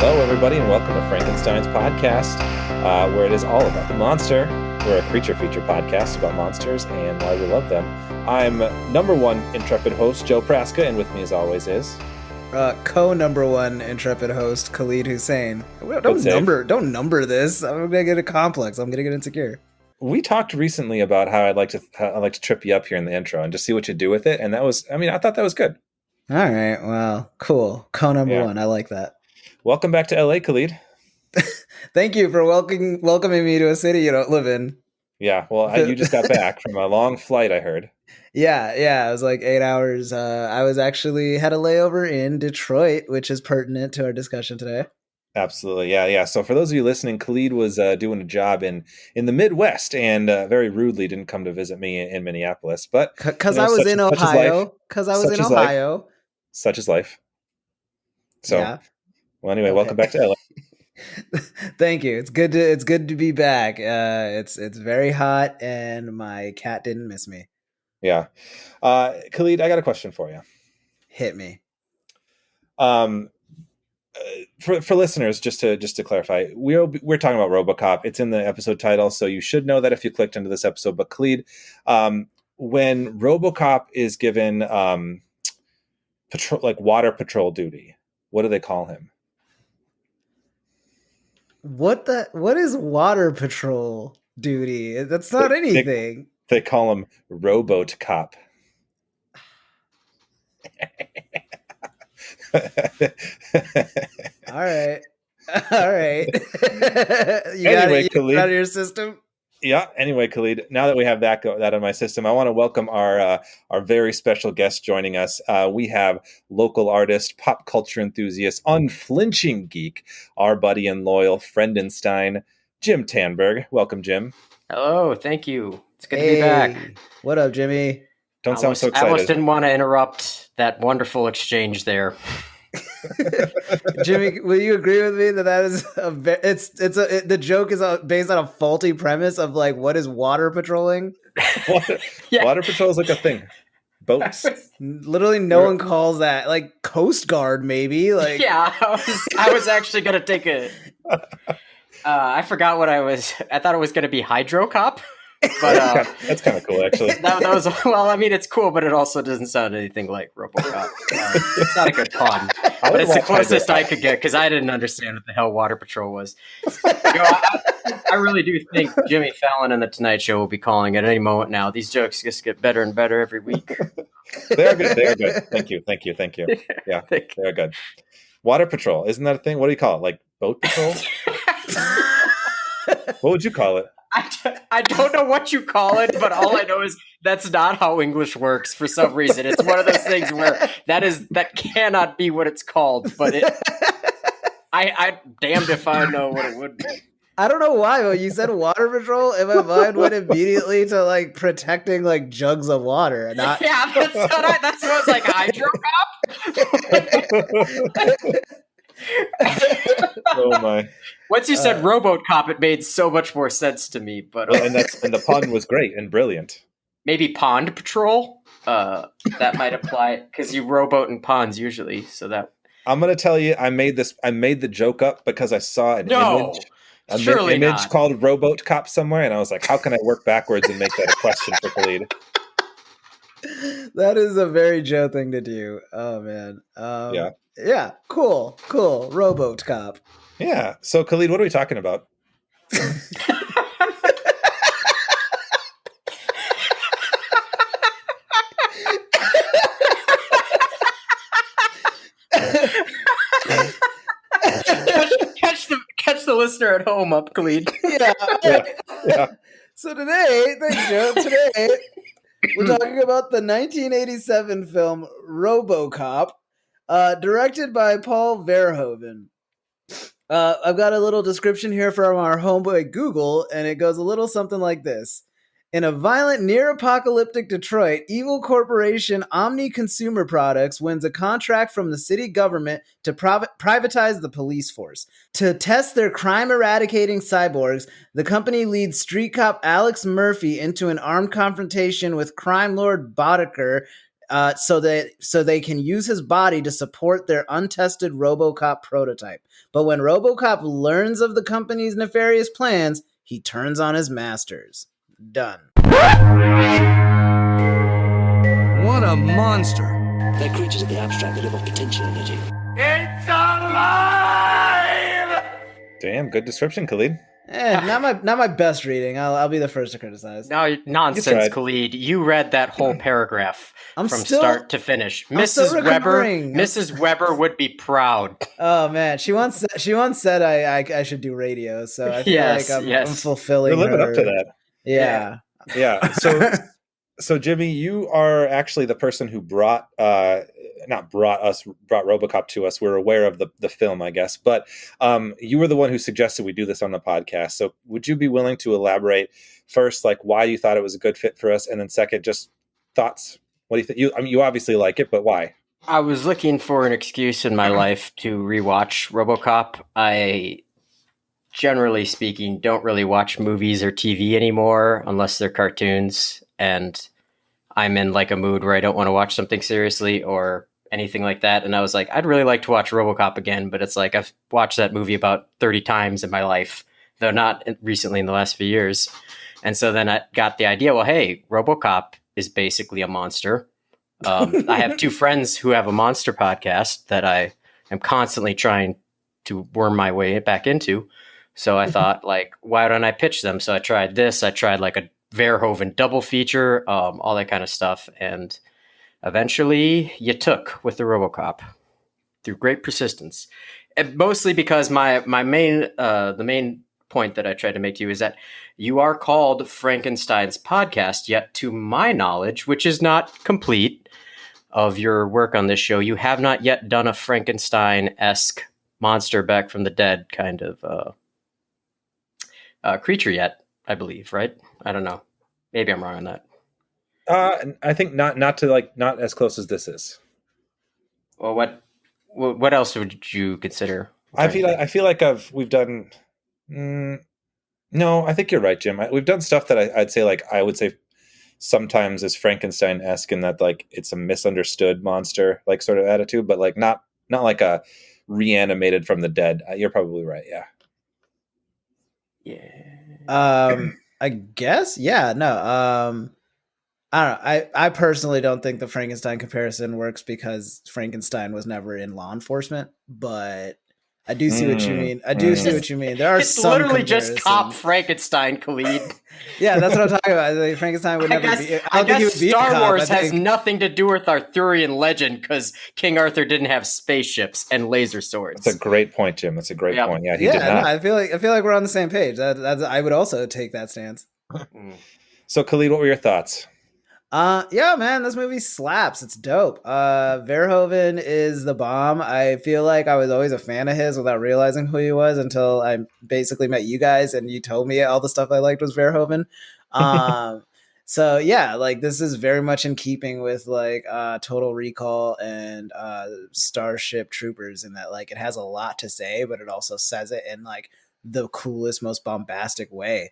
Hello, everybody, and welcome to Frankenstein's podcast, where it is all about the monster. We're a creature feature podcast about monsters and why we love them. I'm number one intrepid host, Joe Praska, and with me, as always, is... co-number one intrepid host, Khalid Hussein. Don't number this. I'm gonna get a complex. I'm gonna get insecure. We talked recently about how I'd like to trip you up here in the intro and just see what you do with it, and I thought that was good. All right, well, cool. Co-number one. I like that. Welcome back to LA, Khalid. Thank you for welcoming me to a city you don't live in. Yeah, well, you just got back from a long flight, I heard. Yeah, it was like 8 hours. I was actually had a layover in Detroit, which is pertinent to our discussion today. Absolutely, yeah. So for those of you listening, Khalid was doing a job in the Midwest and very rudely didn't come to visit me in Minneapolis. But because I was in Ohio. Such is life. So, yeah. Well, anyway, Welcome back to LA. Thank you. It's good to be back. It's very hot, and my cat didn't miss me. Yeah, Khalid, I got a question for you. Hit me. For listeners, just to clarify, we're talking about Robocop. It's in the episode title, so you should know that if you clicked into this episode. But Khalid, when Robocop is given water patrol duty, what do they call him? What is water patrol duty? That's not anything. They call him Robocop. All right. You anyway, got it out of your system. Yeah. Anyway, Khalid, now that we have that in my system, I want to welcome our very special guest joining us. We have local artist, pop culture enthusiast, unflinching geek, our buddy and loyal Frankenstein, Jim Tandberg. Welcome, Jim. Hello. Thank you. It's good to be back. What up, Jimmy? Don't sound so excited. I almost didn't want to interrupt that wonderful exchange there. Jimmy, will you agree with me that is the joke is based on a faulty premise of like what is water patrolling? Water patrol is like a thing. Boats. Literally, no one calls that like Coast Guard. Maybe like yeah. I was actually gonna take a. I forgot what I was. I thought it was gonna be Hydrocop. But that's kind of cool, actually. That was it's cool, but it also doesn't sound anything like Robocop. It's not a good pun, but it's the closest I could get because I didn't understand what the hell Water Patrol was. I really do think Jimmy Fallon and the Tonight Show will be calling at any moment now. These jokes just get better and better every week. They are good. Thank you. Yeah, they're good. Water Patrol, isn't that a thing? What do you call it? Like boat patrol? What would you call it? I don't know what you call it, but all I know is that's not how English works for some reason. It's one of those things where that cannot be what it's called, but I damned if I know what it would be. I don't know why, but you said water patrol, and my mind went immediately to like protecting like jugs of water. That's what I was like, Hydrocop? Oh my. Once you said Robocop, it made so much more sense to me. But and the pun was great and brilliant. Maybe Pond Patrol. That might apply because you rowboat in ponds usually. So that I'm gonna tell you, I made the joke up because I saw an image called Rowboat Cop somewhere, and I was like, how can I work backwards and make that a question for Khalid? That is a very Joe thing to do. Oh man. Yeah. Cool. Rowboat Cop. Yeah. So Khalid, what are we talking about? Catch the listener at home up, Khalid. Yeah. So today, thanks, Joe. Today we're talking about the 1987 film Robocop, directed by Paul Verhoeven. I've got a little description here from our homeboy Google, and it goes a little something like this. In a violent, near-apocalyptic Detroit, evil corporation Omni Consumer Products wins a contract from the city government to privatize the police force. To test their crime-eradicating cyborgs, the company leads street cop Alex Murphy into an armed confrontation with crime lord Boddicker so they can use his body to support their untested Robocop prototype. But when Robocop learns of the company's nefarious plans, he turns on his masters. Done. What a monster. They're creatures of the abstract that live off potential energy. It's alive! Damn, good description, Khalid. Not my best reading. I'll be the first to criticize. No, nonsense, Khalid. You read that whole paragraph from start to finish. Mrs. Weber would be proud. Oh man, she once said I should do radio, so I feel like I'm fulfilling. You're living up to that. Yeah. So Jimmy, you are actually the person who brought Robocop to us. We're aware of the film, I guess, but you were the one who suggested we do this on the podcast. So would you be willing to elaborate first, like why you thought it was a good fit for us, and then second, just thoughts? What do you think? You obviously like it, but why? I was looking for an excuse in my life to rewatch Robocop. I, generally speaking, don't really watch movies or TV anymore unless they're cartoons, and I'm in like a mood where I don't want to watch something seriously or anything like that. And I was like, I'd really like to watch Robocop again, but it's like I've watched that movie about 30 times in my life, though not recently in the last few years. And so then I got the idea, well, hey, Robocop is basically a monster. I have two friends who have a monster podcast that I am constantly trying to worm my way back into. So I thought, like, why don't I pitch them? So I tried this. I tried like a Verhoeven double feature, all that kind of stuff. And eventually you took with the Robocop through great persistence. And mostly because the main point that I tried to make to you is that you are called Frankenstein's podcast, yet to my knowledge, which is not complete of your work on this show, you have not yet done a Frankenstein-esque monster back from the dead kind of creature yet, I believe, right? I don't know. Maybe I'm wrong on that. I think not as close as this is. Well, what else would you consider? I feel like we've done. No, I think you're right, Jim. We've done stuff that I would say sometimes is Frankenstein-esque in that like it's a misunderstood monster like sort of attitude, but like not like a reanimated from the dead. You're probably right. Yeah. Yeah. I guess. Yeah. No. I don't know. I personally don't think the Frankenstein comparison works because Frankenstein was never in law enforcement, but I do see what you mean. See what you mean. There are it's some literally comparisons. just cop Frankenstein, Khalid. Yeah, that's what I'm talking about. Like, Frankenstein would never be. I guess Star Wars has nothing to do with Arthurian legend because King Arthur didn't have spaceships and laser swords. That's a great point, Jim. That's a great point. Yeah, he did not. No, I feel like we're on the same page. I would also take that stance. So, Khalid, what were your thoughts? Yeah, man, this movie slaps. It's dope. Verhoeven is the bomb. I feel like I was always a fan of his without realizing who he was until I basically met you guys and you told me all the stuff I liked was Verhoeven. So yeah, like this is very much in keeping with like Total Recall and Starship Troopers in that like it has a lot to say, but it also says it in like the coolest, most bombastic way.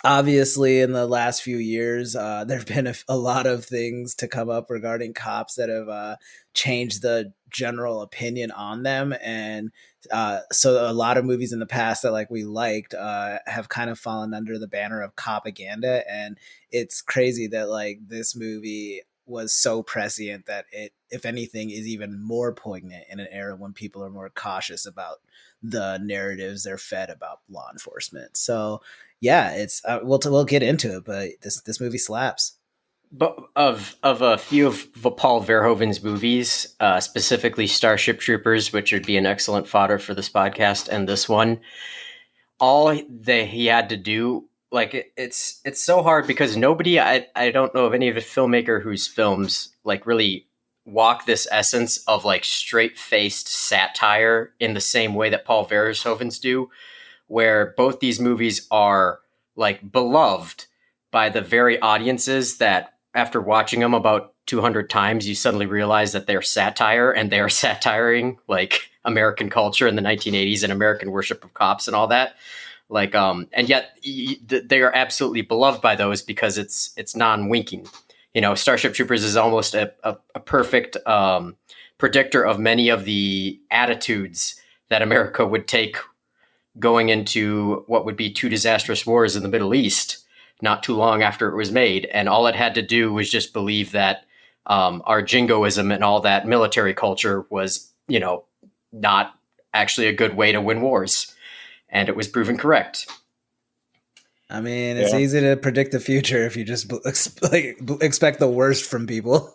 Obviously, in the last few years, there have been a lot of things to come up regarding cops that have changed the general opinion on them. And so a lot of movies in the past that like we liked have kind of fallen under the banner of copaganda. And it's crazy that like this movie was so prescient that it, if anything, is even more poignant in an era when people are more cautious about the narratives they're fed about law enforcement. So yeah, it's we'll get into it, but this movie slaps. But of a few of Paul Verhoeven's movies, specifically Starship Troopers, which would be an excellent fodder for this podcast, and this one, all that he had to do, like it's so hard because nobody, I don't know of any of a filmmaker whose films like really walk this essence of like straight-faced satire in the same way that Paul Verhoeven's do, where both these movies are like beloved by the very audiences that after watching them about 200 times, you suddenly realize that they're satire and they're satiring like American culture in the 1980s and American worship of cops and all that. Like, and yet they are absolutely beloved by those because it's non-winking. Starship Troopers is almost a perfect predictor of many of the attitudes that America would take going into what would be two disastrous wars in the Middle East not too long after it was made. And all it had to do was just believe that our jingoism and all that military culture was, not actually a good way to win wars. And it was proven correct. I mean, it's easy to predict the future if you just expect the worst from people.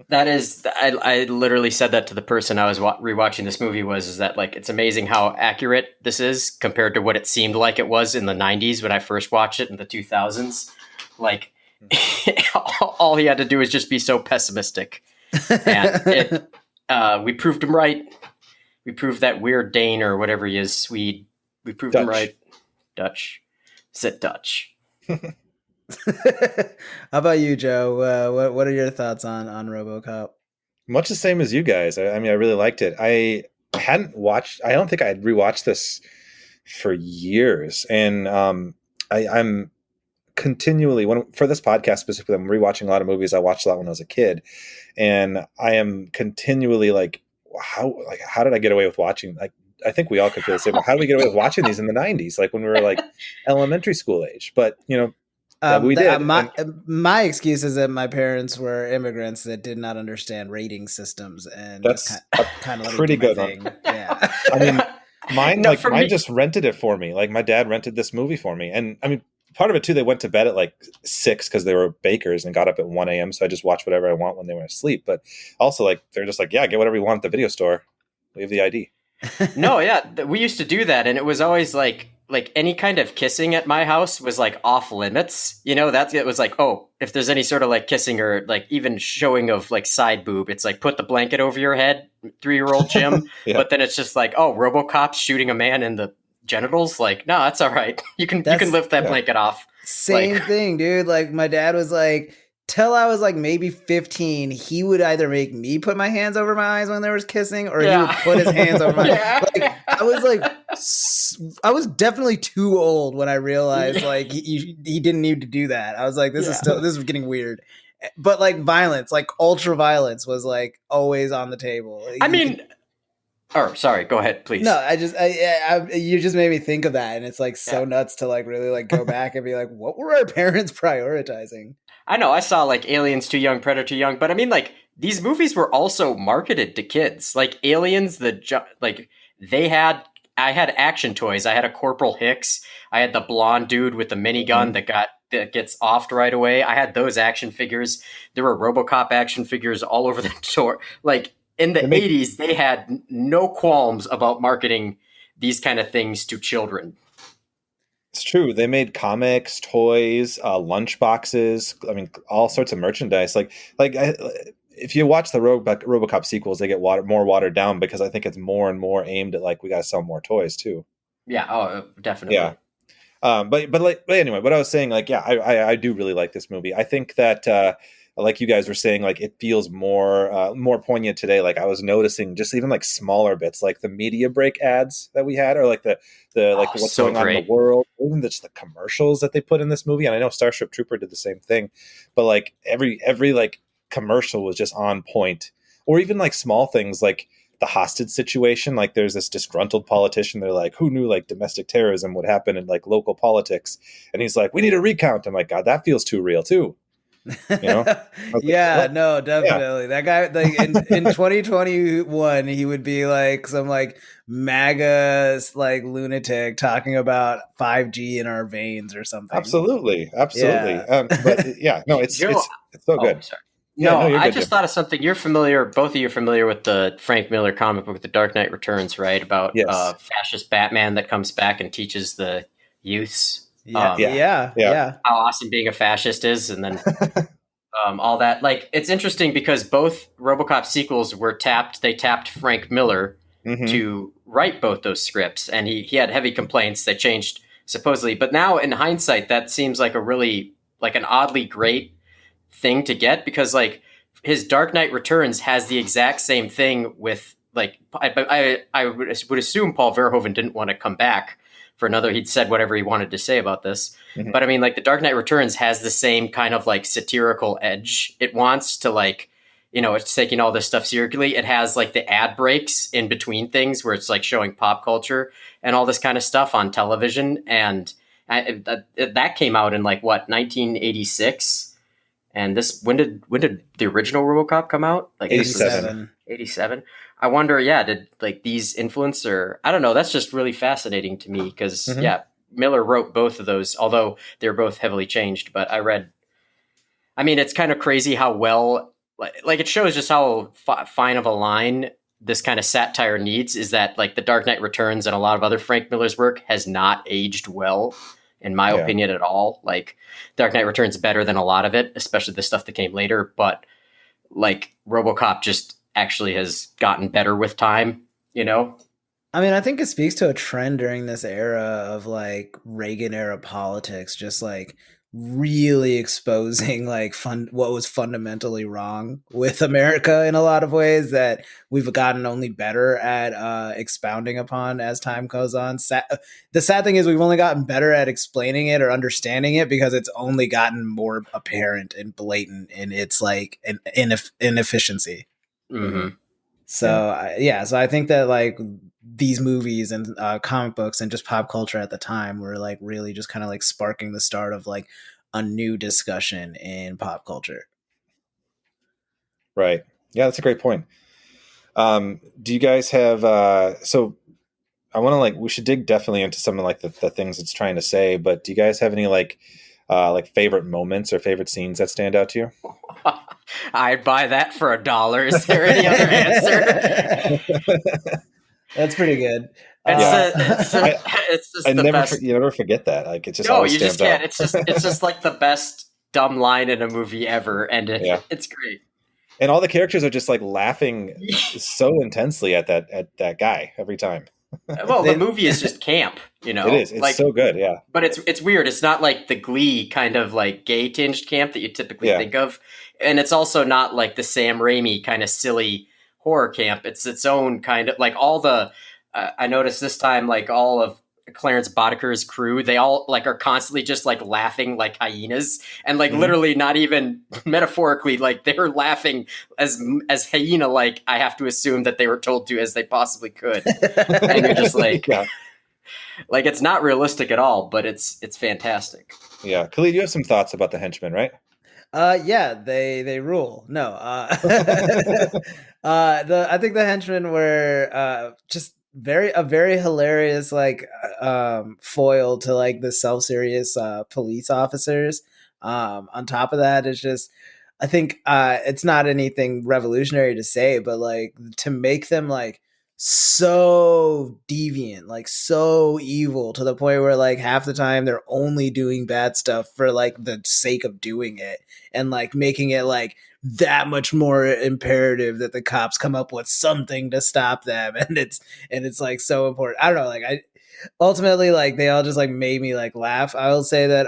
That is, I literally said that to the person I was rewatching this movie is that like, it's amazing how accurate this is compared to what it seemed like it was in the 90s when I first watched it in the 2000s. Like all he had to do was just be so pessimistic. And we proved him right. We proved that weird Dane or whatever he is, Swede. We proved him right. Dutch. Sit Dutch. How about you, Joe? What are your thoughts on RoboCop? Much the same as you guys. I mean, I really liked it. I don't think I had rewatched this for years, and I'm continually for this podcast specifically, I'm rewatching a lot of movies I watched a lot when I was a kid, and I am continually like, how did I get away with watching? Like, I think we all could feel the same. How did we get away with watching these in the 90s, like when we were like elementary school age? But we did. My excuse is that my parents were immigrants that did not understand rating systems, and that's kind of pretty good thing. Yeah, I mean, mine just rented it for me. Like my dad rented this movie for me, and I mean, part of it too. They went to bed at like 6 because they were bakers and got up at 1 a.m. So I just watched whatever I want when they were asleep. But also, like they're just like, yeah, get whatever you want at the video store. We have the ID. No, yeah, we used to do that, and it was always like any kind of kissing at my house was like off limits. It was like, oh, if there's any sort of like kissing or like even showing of like side boob, it's like put the blanket over your head, 3-year-old Jim. Yeah. But then it's just like, oh, RoboCop's shooting a man in the genitals. Like, no, that's all right. You can lift that blanket off. Same thing, dude. Like my dad was like, till I was like maybe 15, he would either make me put my hands over my eyes when there was kissing, or he would put his hands over my eyes. Like, I was definitely too old when I realized like he didn't need to do that. I was like, this is getting weird. But like violence, like ultra violence was like always on the table. Sorry, go ahead, please. No, you just made me think of that, and it's like so nuts to like really like go back and be like, what were our parents prioritizing? I know, I saw like Aliens Too Young, Predator Too Young, but I mean like these movies were also marketed to kids. Like Aliens, I had action toys. I had a Corporal Hicks. I had the blonde dude with the minigun that gets offed right away. I had those action figures. There were RoboCop action figures all over the store. Like in the 80s, they had no qualms about marketing these kind of things to children. It's true. They made comics, toys, lunch boxes. I mean, all sorts of merchandise. If you watch the RoboCop sequels, they get more watered down because I think it's more and more aimed at like we got to sell more toys too. Yeah. Oh, definitely. Yeah. But anyway, what I was saying, like, yeah, I do really like this movie. I think that like you guys were saying, like it feels more poignant today. Like I was noticing just even like smaller bits, like the media break ads that we had, or like the what's so going on in the world, even just the commercials that they put in this movie. And I know Starship Trooper did the same thing, but like every like commercial was just on point. Or even like small things like the hostage situation. Like there's this disgruntled politician. They're like, who knew like domestic terrorism would happen in like local politics? And he's like, we need a recount. I'm like, God, that feels too real too. Yeah, no, definitely. That guy, like in 2021, he would be like some like MAGA like lunatic talking about 5G in our veins or something. Absolutely. Yeah. But yeah, no, it's so good. Sorry. No, I just thought of something. Both of you are familiar with the Frank Miller comic book, The Dark Knight Returns, right? About fascist Batman that comes back and teaches the youths. How awesome being a fascist is, and then all that. Like, it's interesting because both RoboCop sequels they tapped Frank Miller to write both those scripts, and he had heavy complaints. They changed supposedly, but now in hindsight, that seems like a really like an oddly great thing to get, because like his Dark Knight Returns has the exact same thing with like I would assume Paul Verhoeven didn't want to come back for another. He'd said whatever he wanted to say about this. Mhm. But I mean, like, The Dark Knight Returns has the same kind of like satirical edge. It wants to like, it's taking all this stuff seriously. It has like the ad breaks in between things where it's like showing pop culture and all this kind of stuff on television. And that came out in like what, 1986. And when did the original RoboCop come out? Like 87. 87. I wonder, did like these influence, or I don't know. That's just really fascinating to me because Miller wrote both of those, although they're both heavily changed. But it's kind of crazy how well, like it shows just how fine of a line this kind of satire needs. Is that like The Dark Knight Returns and a lot of other Frank Miller's work has not aged well, in my opinion, at all. Like Dark Knight Returns better than a lot of it, especially the stuff that came later. But like RoboCop just actually has gotten better with time, I mean, I think it speaks to a trend during this era of like Reagan era politics, just like really exposing like what was fundamentally wrong with America in a lot of ways that we've gotten only better at expounding upon as time goes on. The sad thing is we've only gotten better at explaining it or understanding it because it's only gotten more apparent and blatant in its like inefficiency. Mm-hmm. So so I think that like these movies and comic books and just pop culture at the time were like really just kind of like sparking the start of like a new discussion in pop culture. Right. Yeah, that's a great point. Do you guys have so I want to like we should dig definitely into some of like the things it's trying to say, but do you guys have any like favorite moments or favorite scenes that stand out to you? I'd buy that for $1. Is there any other answer? That's pretty good. It's just the best. You never forget that. Like it just no, always you stands just can't. out. It's just like the best dumb line in a movie ever, and it's great. And all the characters are just like laughing so intensely at that guy every time. Well, the movie is just camp, It is. It's like, so good, yeah. But it's weird. It's not like the Glee kind of like gay tinged camp that you typically think of, and it's also not like the Sam Raimi kind of silly horror camp. It's its own kind of like all the. I noticed this time, like all of Clarence Boddiker's crew, they all like are constantly just like laughing like hyenas, and like literally not even metaphorically, like they're laughing as hyena like. I have to assume that they were told to as they possibly could, and you're just like, like it's not realistic at all, but it's fantastic. Yeah, Khalid, you have some thoughts about the henchmen, right? They rule. No, I think the henchmen were just a very hilarious like foil to like the self-serious police officers. On top of that, it's just I think it's not anything revolutionary to say, but like to make them like so deviant, like so evil to the point where like half the time they're only doing bad stuff for like the sake of doing it, and like making it like that much more imperative that the cops come up with something to stop them. And it's like so important. I don't know, like I ultimately like they all just like made me like laugh. I will say that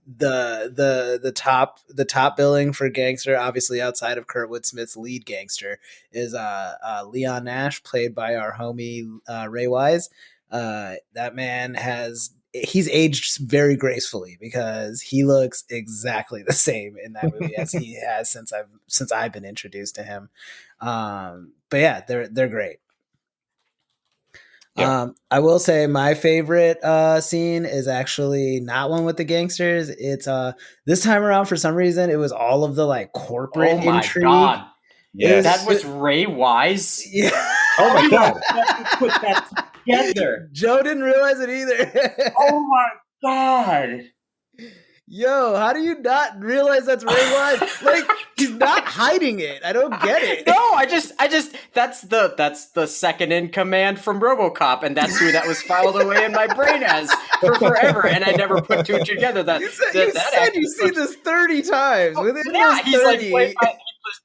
the top billing for gangster, obviously outside of Kurtwood Smith's lead gangster, is Leon Nash, played by our homie Ray Wise. That man he's aged very gracefully because he looks exactly the same in that movie as he has since I've been introduced to him. But yeah, they're great. Yeah. I will say my favorite scene is actually not one with the gangsters. It's this time around, for some reason, it was all of the like corporate intrigue. God. Yes. That was Ray Wise. Yeah. Oh my God. Put that together. Joe didn't realize it either. Oh my God. Yo, how do you not realize that's Ray Wise? Like, he's not hiding it. I don't get it. No, I just that's the second in command from Robocop, and that's who that was filed away in my brain as for forever, and I never put two together. That you said you've seen this 30 times. Within yeah, he's 30, like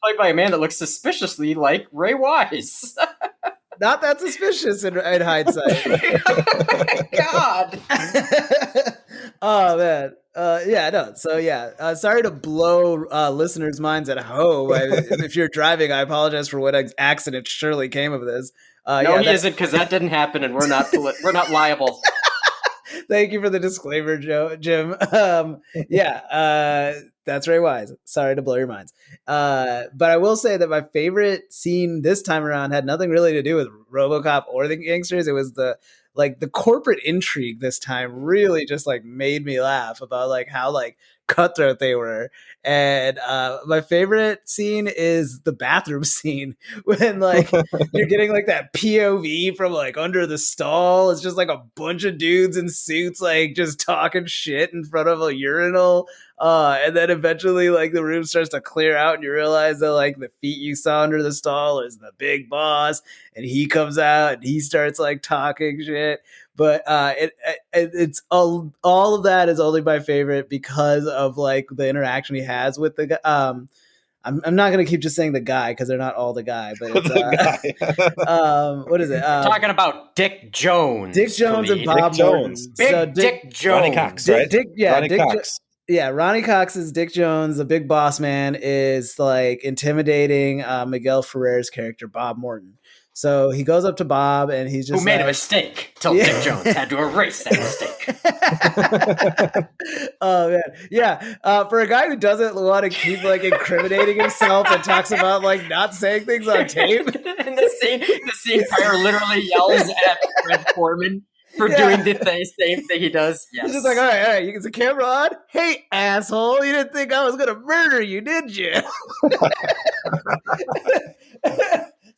played by a man that looks suspiciously like Ray Wise. Not that suspicious in hindsight. Oh my God. Oh man. Yeah, no. So yeah, sorry to blow listeners' minds at home. If you're driving, I apologize for what accident surely came of this. No, he isn't, because that didn't happen, and we're not liable. Thank you for the disclaimer, Jim. That's very wise. Sorry to blow your minds. But I will say that my favorite scene this time around had nothing really to do with RoboCop or the gangsters. It was the corporate intrigue this time really just like made me laugh about like how like cutthroat they were. And my favorite scene is the bathroom scene when like you're getting like that POV from like under the stall. It's just like a bunch of dudes in suits like just talking shit in front of a urinal. And then eventually like the room starts to clear out and you realize that like the feet you saw under the stall is the big boss, and he comes out and he starts like talking shit. But it's all of that is only my favorite because of like the interaction he has with the guy. I'm not gonna keep just saying the guy because they're not all the guy, but it's what is it? We're talking about Dick Jones. Dick Jones and Khalid. Bob Dick Morton. Jones. Big So Dick Jones. Ronnie Cox, right? Ronnie Cox. Ronnie Cox is Dick Jones. The big boss man is like intimidating Miguel Ferrer's character, Bob Morton. So he goes up to Bob and he's just who made like, a mistake till Dick Jones had to erase that mistake. Oh man, yeah. For a guy who doesn't want to keep like incriminating himself and talks about like not saying things on tape. And the scene fire literally yells at Fred Foreman for doing the same thing he does. Yes. He's just like, all right, is the camera on? Hey, asshole, you didn't think I was gonna murder you, did you?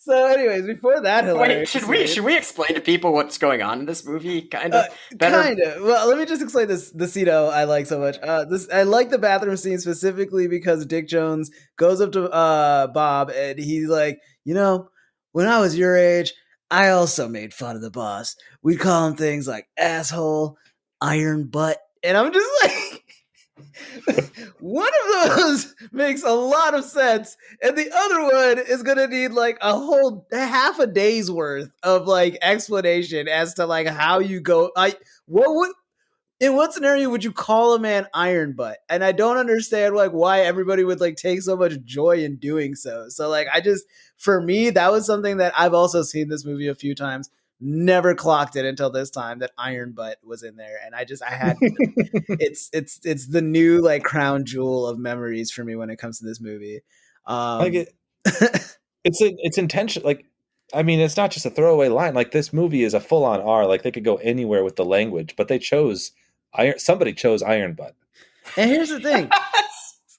So, anyways, before that, hilarious. Wait, should we explain to people what's going on in this movie? Kind of. Well, let me just explain the scene I like so much. I like the bathroom scene specifically because Dick Jones goes up to Bob and he's like, when I was your age, I also made fun of the boss. We'd call him things like asshole, iron butt, and I'm just like. One of those makes a lot of sense, and the other one is gonna need like a whole half a day's worth of like explanation as to like how you go. In what scenario would you call a man iron butt? And I don't understand like why everybody would like take so much joy in doing so. So like for me, that was something that I've also seen this movie a few times. Never clocked it until this time that iron butt was in there, and I had it's the new like crown jewel of memories for me when it comes to this movie. It's intention. Like, I mean, it's not just a throwaway line. Like, this movie is a full on R. Like, they could go anywhere with the language, but they chose somebody chose iron butt. And here's the thing.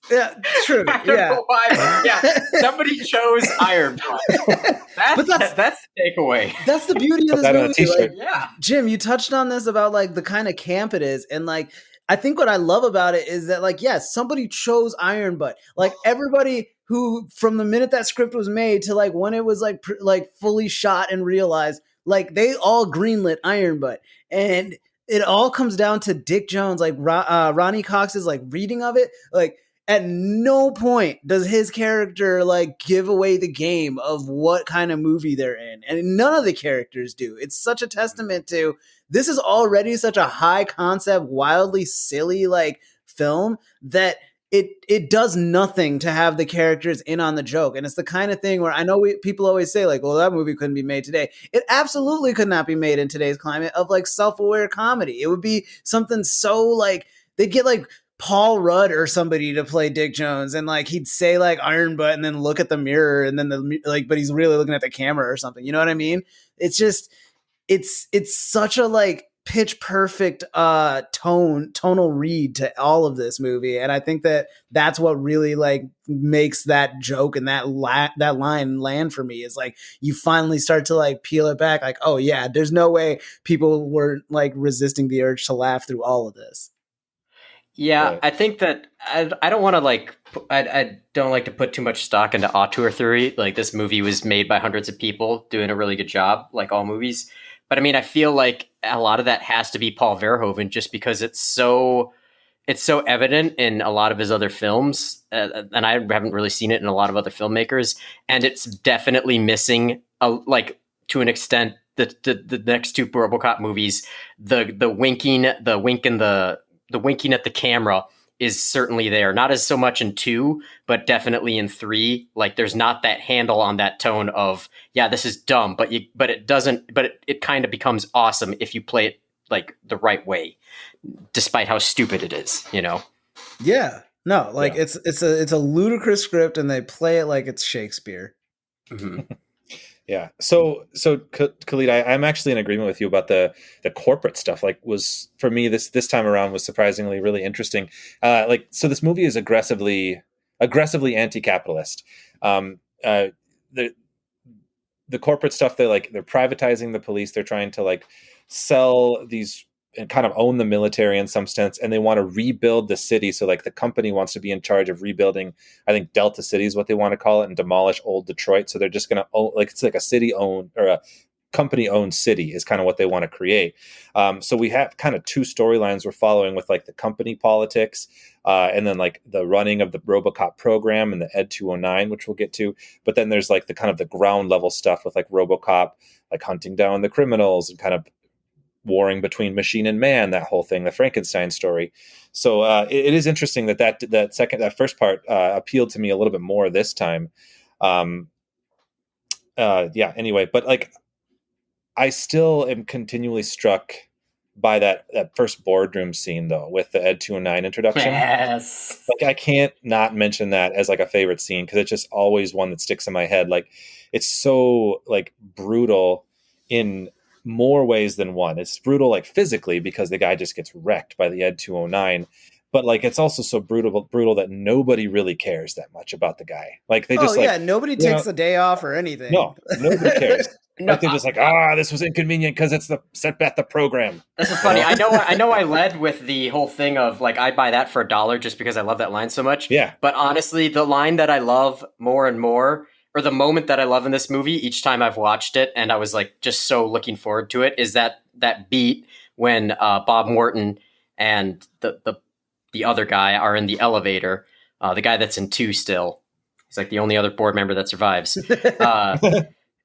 Yeah, true. I don't know why. Yeah, somebody chose iron butt. That's the takeaway. That's the beauty of this movie. Like, yeah, Jim, you touched on this about like the kind of camp it is, and like I think what I love about it is that like yes, somebody chose iron butt. Like everybody who from the minute that script was made to like when it was like fully shot and realized, like they all greenlit iron butt, and it all comes down to Dick Jones, like Ronnie Cox's like reading of it, like. At no point does his character like give away the game of what kind of movie they're in. And none of the characters do. It's such a testament to this is already such a high concept, wildly silly like film that it does nothing to have the characters in on the joke. And it's the kind of thing where I know people always say like, well, that movie couldn't be made today. It absolutely could not be made in today's climate of like self-aware comedy. It would be something so like they'd get like Paul Rudd or somebody to play Dick Jones, and like he'd say like iron butt and then look at the mirror and then but he's really looking at the camera or something. You know what I mean? It's just it's such a like pitch perfect tonal read to all of this movie, and I think that's what really like makes that joke and that line land for me is like you finally start to like peel it back like, oh yeah, there's no way people were like resisting the urge to laugh through all of this. Yeah, Right. I think that I don't want to like I don't like to put too much stock into auteur theory. Like this movie was made by hundreds of people doing a really good job, like all movies. But I mean, I feel like a lot of that has to be Paul Verhoeven, just because it's so evident in a lot of his other films, and I haven't really seen it in a lot of other filmmakers. And it's definitely missing, like to an extent, the next two RoboCop movies, the winking at the camera is certainly there. Not as so much in 2, but definitely in 3. Like there's not that handle on that tone of, yeah, this is dumb, but it kind of becomes awesome if you play it like the right way, despite how stupid it is, you know? Yeah. No, like it's a ludicrous script and they play it like it's Shakespeare. Mm-hmm. Yeah. So Khalid, I'm actually in agreement with you about the corporate stuff. Like, was for me this time around was surprisingly really interesting. So this movie is aggressively anti-capitalist. The corporate stuff, they're privatizing the police. They're trying to like sell these and kind of own the military in some sense, and they want to rebuild the city. So like the company wants to be in charge of rebuilding, I think Delta City is what they want to call it, and demolish old Detroit. So they're just going to own, like, it's like a city owned or a company owned city is kind of what they want to create. So we have kind of two storylines we're following with like the company politics, and then like the running of the Robocop program and the Ed 209, which we'll get to. But then there's like the kind of the ground level stuff with like Robocop, like hunting down the criminals and kind of warring between machine and man, that whole thing, the Frankenstein story. So it is interesting that first part appealed to me a little bit more this time. Anyway, but like I still am continually struck by that first boardroom scene though, with the Ed 209 introduction. Yes. Like I can't not mention that as like a favorite scene, because it's just always one that sticks in my head. Like it's so like brutal in more ways than one. It's brutal like physically because the guy just gets wrecked by the Ed 209, but like it's also so brutal that nobody really cares that much about the guy. Like they just nobody takes a day off or anything. No, nobody cares. No, like they're just like, this was inconvenient because it's the set back the program. This is funny. I know I led with the whole thing of like I'd buy that for $1 just because I love that line so much. Yeah. But honestly, the line that I love more and more, or the moment that I love in this movie each time I've watched it, and I was like just so looking forward to it, is that beat when Bob Morton and the other guy are in the elevator. The guy that's in 2 still. He's like the only other board member that survives.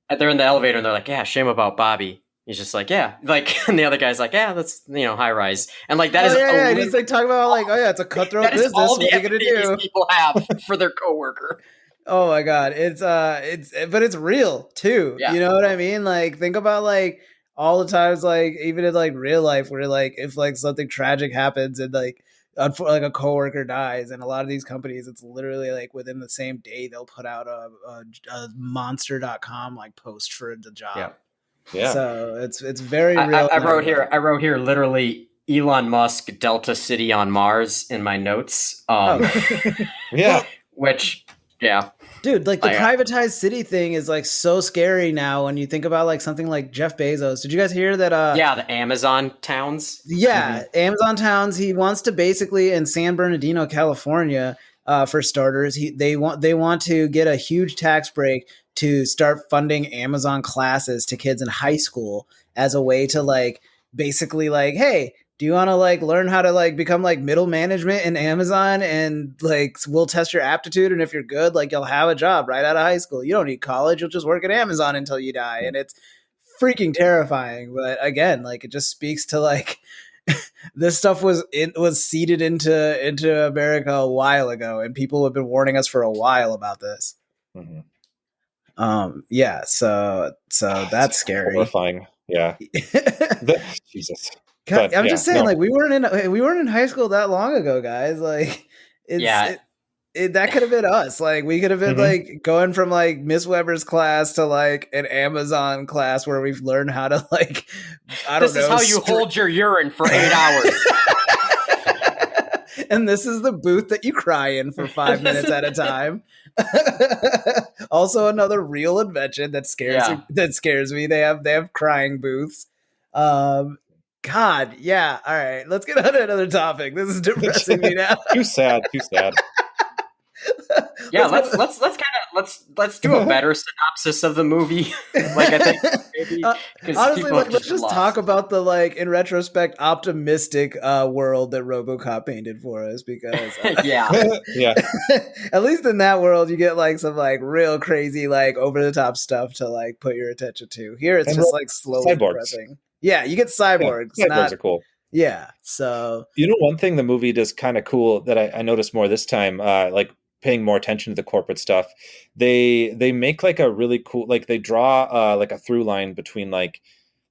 They're in the elevator and they're like, yeah, shame about Bobby. He's just like, yeah. Like, and the other guy's like, yeah, that's, high rise. And like, that is. And he's like talking about like, it's a cutthroat business. What are you going to do? These people have for their coworker. Oh my God. But it's real too. Yeah. You know what I mean? Like, think about like all the times, like even in like real life where like, if like something tragic happens and like a coworker dies, and a lot of these companies, it's literally like within the same day they'll put out a monster.com like post for the job. Yeah. So it's very real. I wrote here literally Elon Musk, Delta City on Mars in my notes. Yeah. Which, yeah. Dude, like the privatized city thing is like so scary now when you think about like something like Jeff Bezos. Did you guys hear that? The Amazon towns. Yeah, Amazon towns. He wants to basically in San Bernardino, California, for starters. They want to get a huge tax break to start funding Amazon classes to kids in high school as a way to like basically like, hey, do you want to like learn how to like become like middle management in Amazon, and like we'll test your aptitude, and if you're good, like you'll have a job right out of high school. You don't need college. You'll just work at Amazon until you die. And it's freaking terrifying. But again, like it just speaks to like this stuff was seeded into America a while ago, and people have been warning us for a while about this. Mm-hmm. So that's scary. Horrifying. Yeah. Jesus. God, I'm just saying, like we weren't in high school that long ago, guys. Like, that could have been us. Like, we could have been like going from like Miss Weber's class to like an Amazon class where we've learned how to like, This is how you hold your urine for 8 hours. And this is the booth that you cry in for 5 minutes at a time. Also, another real invention that scares me. They have crying booths. God, yeah. All right, let's get on to another topic. This is depressing me now. Too sad. Yeah, let's do a better synopsis of the movie. Like I think maybe honestly, like, let's just talk about the like in retrospect optimistic world that RoboCop painted for us, because yeah. At least in that world you get like some like real crazy like over the top stuff to like put your attention to. Here it's just like slowly depressing. Yeah, you get cyborgs. Yeah, cyborgs are cool. Yeah, so one thing the movie does kind of cool that I noticed more this time, like paying more attention to the corporate stuff, they make like a really cool, like they draw like a through line between like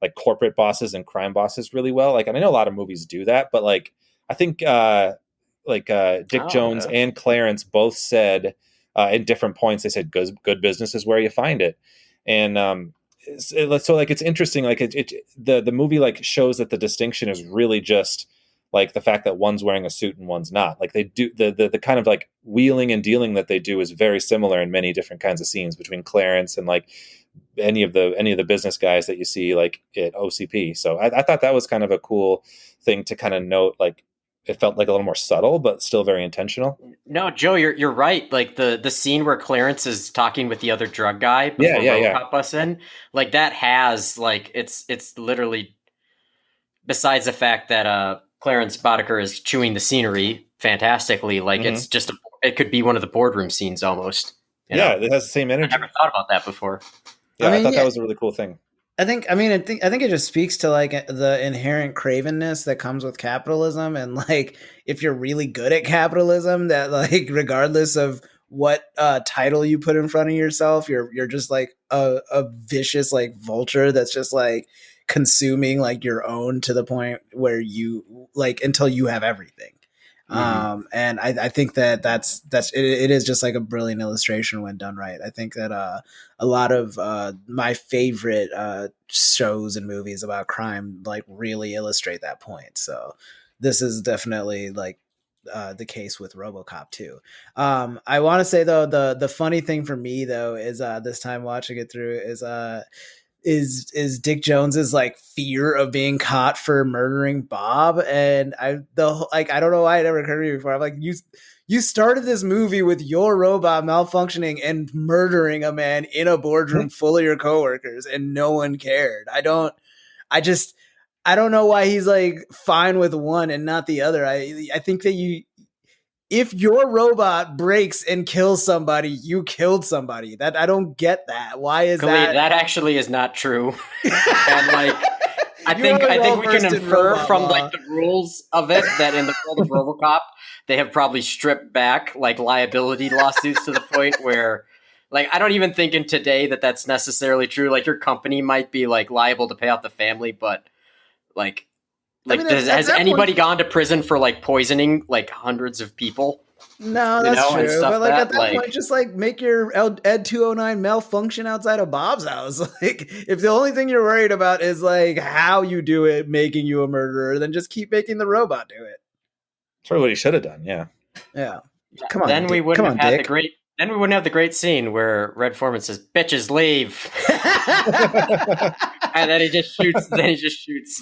like corporate bosses and crime bosses really well. Like, and I know a lot of movies do that, but like I think Dick Jones and Clarence both said at different points, they said good business is where you find it. And so like it's interesting, like the movie like shows that the distinction is really just like the fact that one's wearing a suit and one's not. Like they do the kind of like wheeling and dealing that they do is very similar in many different kinds of scenes between Clarence and like any of the business guys that you see like at OCP. So I thought that was kind of a cool thing to kind of note. Like it felt like a little more subtle, but still very intentional. No, Joe, you're right. Like the scene where Clarence is talking with the other drug guy before Robocop busts in, like that has like it's literally, besides the fact that Clarence Boddicker is chewing the scenery fantastically, like it's just it could be one of the boardroom scenes almost. You know? It has the same energy. I never thought about that before. Yeah, I thought that was a really cool thing. I think it just speaks to like the inherent cravenness that comes with capitalism, and like if you're really good at capitalism, that like regardless of what title you put in front of yourself, you're just like a vicious like vulture that's just like consuming like your own to the point where you like until you have everything. And I think that's it is just like a brilliant illustration when done right. I think that a lot of my favorite shows and movies about crime like really illustrate that point. So this is definitely like the case with RoboCop too. I want to say though the funny thing for me though is this time watching it through is Dick Jones's like fear of being caught for murdering Bob. And I don't know why it never occurred to me before. I'm like, you started this movie with your robot malfunctioning and murdering a man in a boardroom full of your coworkers and no one cared. I don't know why he's like fine with one and not the other. I think that if your robot breaks and kills somebody, you killed somebody. That I don't get that. Why is Khalid, that actually is not true. And like I think we can infer from like the rules of it that in the world of RoboCop, they have probably stripped back like liability lawsuits to the point where like I don't even think in today that that's necessarily true. Like your company might be like liable to pay out the family, but like has anybody gone to prison for like poisoning like hundreds of people? No, that's true. But like at that point, just like make your Ed 209 malfunction outside of Bob's house. Like if the only thing you're worried about is like how you do it, making you a murderer, then just keep making the robot do it. That's probably what he should have done. Yeah. Yeah. Come on. Then we wouldn't have had the great scene where Red Foreman says, "Bitches leave," and then he just shoots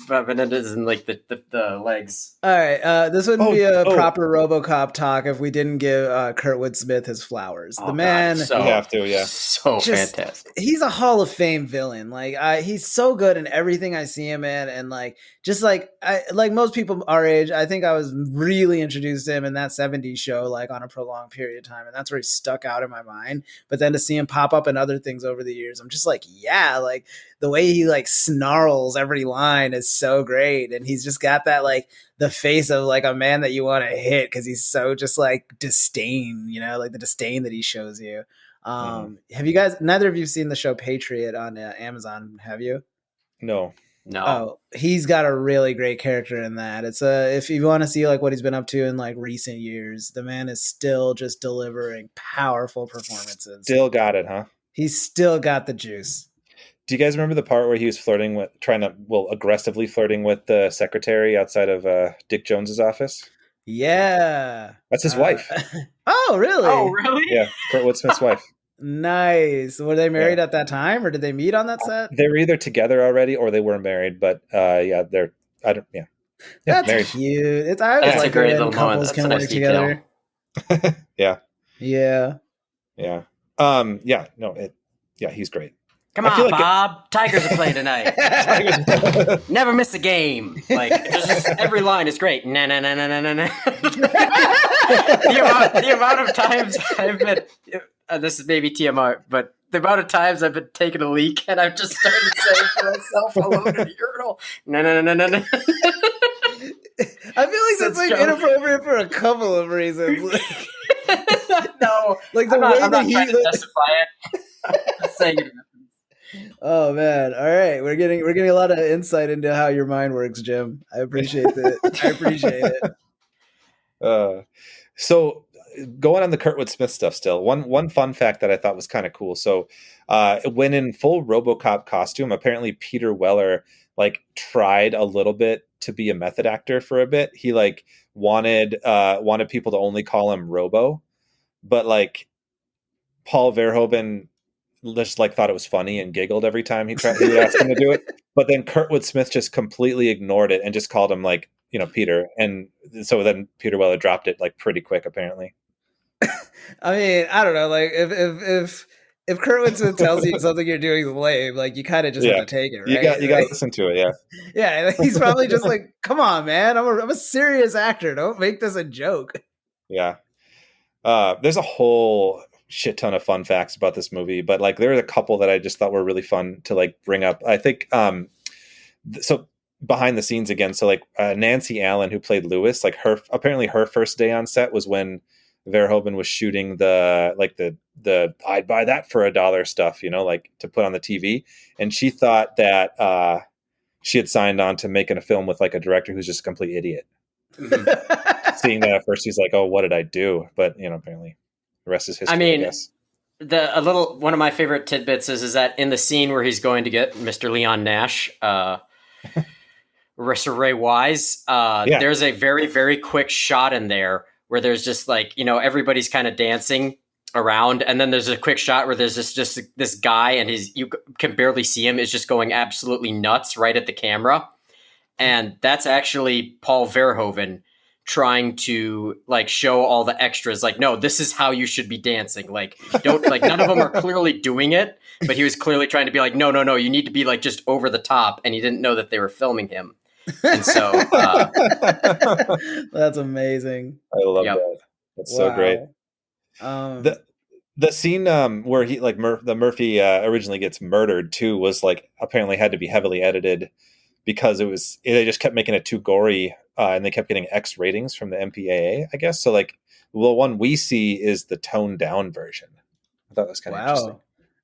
Menendez in like the legs. All right, this wouldn't be a proper RoboCop talk if we didn't give Kurtwood Smith his flowers. The man, you have to, yeah, so fantastic. He's a Hall of Fame villain. Like he's so good in everything I see him in, and like just like most people our age, I think I was really introduced to him in that '70s show, like on a prolonged period of time, and that's where he stuck out in my mind. But then to see him pop up in other things over the years, I'm just like, yeah, like the way he like snarls every line is so great, and he's just got that like the face of like a man that you want to hit because he's so just like disdain, you know, like the disdain that he shows you. Have you guys? Neither of you seen the show Patriot on Amazon? Have you? No. Oh, he's got a really great character in that. It's if you want to see like what he's been up to in like recent years, the man is still just delivering powerful performances. Still got it, huh? He's still got the juice. Do you guys remember the part where he was aggressively flirting with the secretary outside of Dick Jones's office? Yeah. That's his wife. Oh, really? Oh, really? Yeah, Kurtwood Smith's wife. Nice. Were they married at that time, or did they meet on that set? They were either together already or they were married, but yeah, that's married. Cute. I always like a great little couples can work together. Yeah. Yeah. Yeah. He's great. Come on, Bob. Tigers are playing tonight. Never miss a game. Like just every line is great. Na na na na na na. The amount of times I've been. This is maybe TMR, but the amount of times I've been taking a leak and I've just started saying to myself alone in the urinal, no. I feel like that's like inappropriate for a couple of reasons. No, like the way I'm not trying to justify it. I'm saying it. Oh man! All right, we're getting a lot of insight into how your mind works, Jim. I appreciate that. I appreciate it. Uh, so going on the Kurtwood Smith stuff still, one fun fact that I thought was kind of cool. So when in full Robocop costume, apparently Peter Weller like tried a little bit to be a method actor for a bit. He like wanted people to only call him Robo, but like Paul Verhoeven just like thought it was funny and giggled every time he would ask him to do it. But then Kurtwood Smith just completely ignored it and just called him like, Peter. And so then Peter Weller dropped it like pretty quick, apparently. I mean, I don't know. Like if Kurtwood Smith tells you something you're doing is lame, like you kind of just have to take it, right? You got to listen to it, yeah. Yeah, he's probably just like, "Come on, man! I'm a serious actor. Don't make this a joke." Yeah. There's a whole shit ton of fun facts about this movie, but like there are a couple that I just thought were really fun to like bring up. I think so behind the scenes again. So like Nancy Allen, who played Lewis, like apparently her first day on set was when Verhoeven was shooting the I'd buy that for $1 stuff, like to put on the TV, and she thought that she had signed on to making a film with like a director who's just a complete idiot. Seeing that at first, he's like, "Oh, what did I do?" But apparently, the rest is history. I mean, guess. One of my favorite tidbits is that in the scene where he's going to get Mr. Leon Nash, Ray Wise, there's a very, very quick shot in there where there's just like, everybody's kind of dancing around. And then there's a quick shot where there's just this guy and you can barely see him, is just going absolutely nuts right at the camera. And that's actually Paul Verhoeven trying to like show all the extras, like, no, this is how you should be dancing. Like, don't like, none of them are clearly doing it, but he was clearly trying to be like, no, you need to be like just over the top. And he didn't know that they were filming him. And so that's amazing. I love that. That's so great. The scene where he like the Murphy originally gets murdered too was like apparently had to be heavily edited because they just kept making it too gory and they kept getting X ratings from the MPAA, I guess. So like the one we see is the toned down version. I thought that was kind of interesting.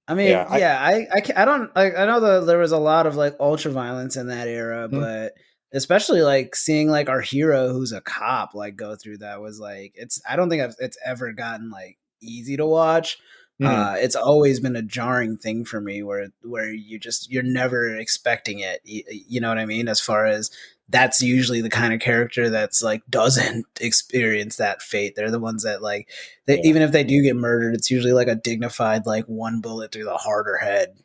I mean, I don't like, I know that there was a lot of like ultra violence in that era, but especially like seeing like our hero who's a cop like go through that was like, I don't think it's ever gotten like easy to watch. It's always been a jarring thing for me where you're never expecting it. You know what I mean? As far as that's usually the kind of character that's like doesn't experience that fate. They're the ones that like even if they do get murdered, it's usually like a dignified like one bullet through the heart or head.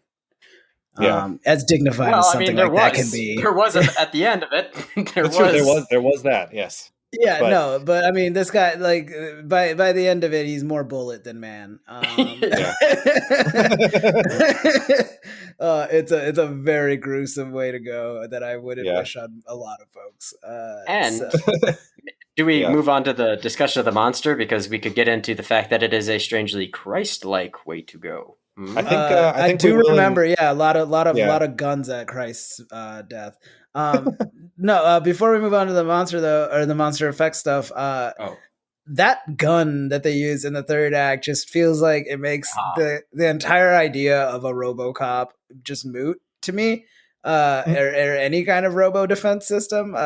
As dignified as something that can be. There was at the end of it. There was that, yes. Yeah, but I mean, this guy, like, by the end of it, he's more bullet than man. It's a very gruesome way to go that I wouldn't wish on a lot of folks. Do we move on to the discussion of the monster, because we could get into the fact that it is a strangely Christ-like way to go. I do remember, a lot of guns at Christ's death. No, before we move on to the monster though, or the monster effect stuff, that gun that they use in the third act just feels like it makes the entire idea of a Robocop just moot to me. Or any kind of robo defense system.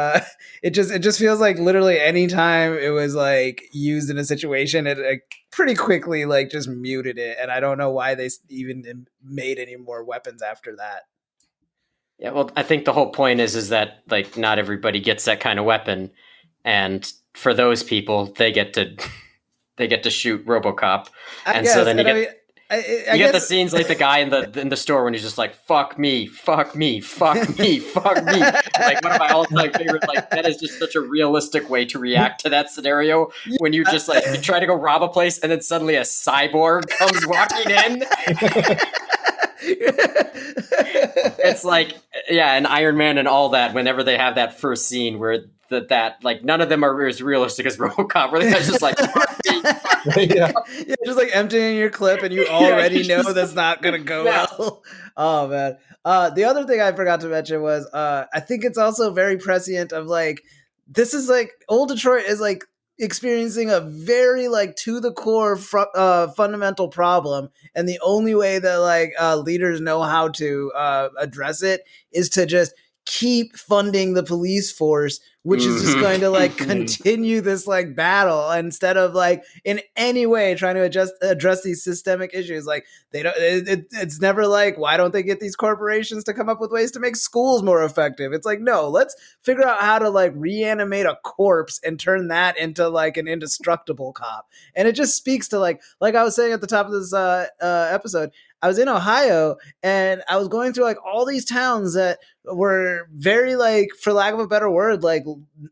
It just feels like literally any time it was like used in a situation, it pretty quickly like just muted it. And I don't know why they even made any more weapons after that. Yeah, well, I think the whole point is that like not everybody gets that kind of weapon, and for those people, they get to shoot Robocop, so then you get the scenes like the guy in the store when he's just like, fuck me, fuck me, fuck me, fuck me. Like one of my all-time favorite, like that is just such a realistic way to react to that scenario when you just like you try to go rob a place and then suddenly a cyborg comes walking in. It's like, and Iron Man and all that, whenever they have that first scene where that like none of them are as realistic as Robocop, where they're just like just like emptying your clip and you already know that's not gonna go well. Oh man. The other thing I forgot to mention was I think it's also very prescient of like, this is like old Detroit is like experiencing a very like to the core fundamental problem, and the only way that like leaders know how to address it is to just keep funding the police force, which is just going to like continue this like battle instead of like in any way trying to address these systemic issues. Like they don't, it's never like, why don't they get these corporations to come up with ways to make schools more effective? It's like, no, let's figure out how to like reanimate a corpse and turn that into like an indestructible cop. And it just speaks to like I was saying at the top of this episode, I was in Ohio and I was going through like all these towns that were very like, for lack of a better word, like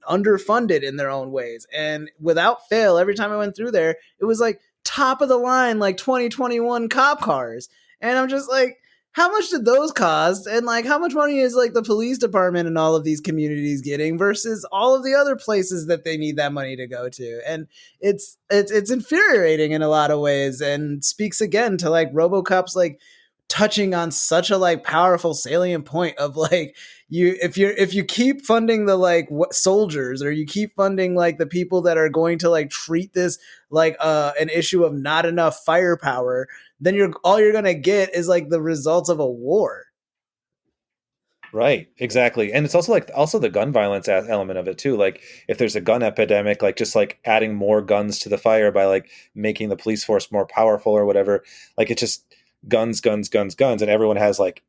underfunded in their own ways. And without fail, every time I went through there, it was like top of the line, like 2021 cop cars. And I'm just like, how much did those cost? And like, how much money is like the police department in all of these communities getting versus all of the other places that they need that money to go to? And it's infuriating in a lot of ways, and speaks again to like RoboCop's like touching on such a like powerful salient point of like, if you keep funding the like soldiers, or you keep funding like the people that are going to like treat this like an issue of not enough firepower, then all you're gonna get is like the results of a war. Right, exactly. And it's also the gun violence element of it too. Like if there's a gun epidemic, like just like adding more guns to the fire by like making the police force more powerful or whatever. Like it's just guns, and everyone has like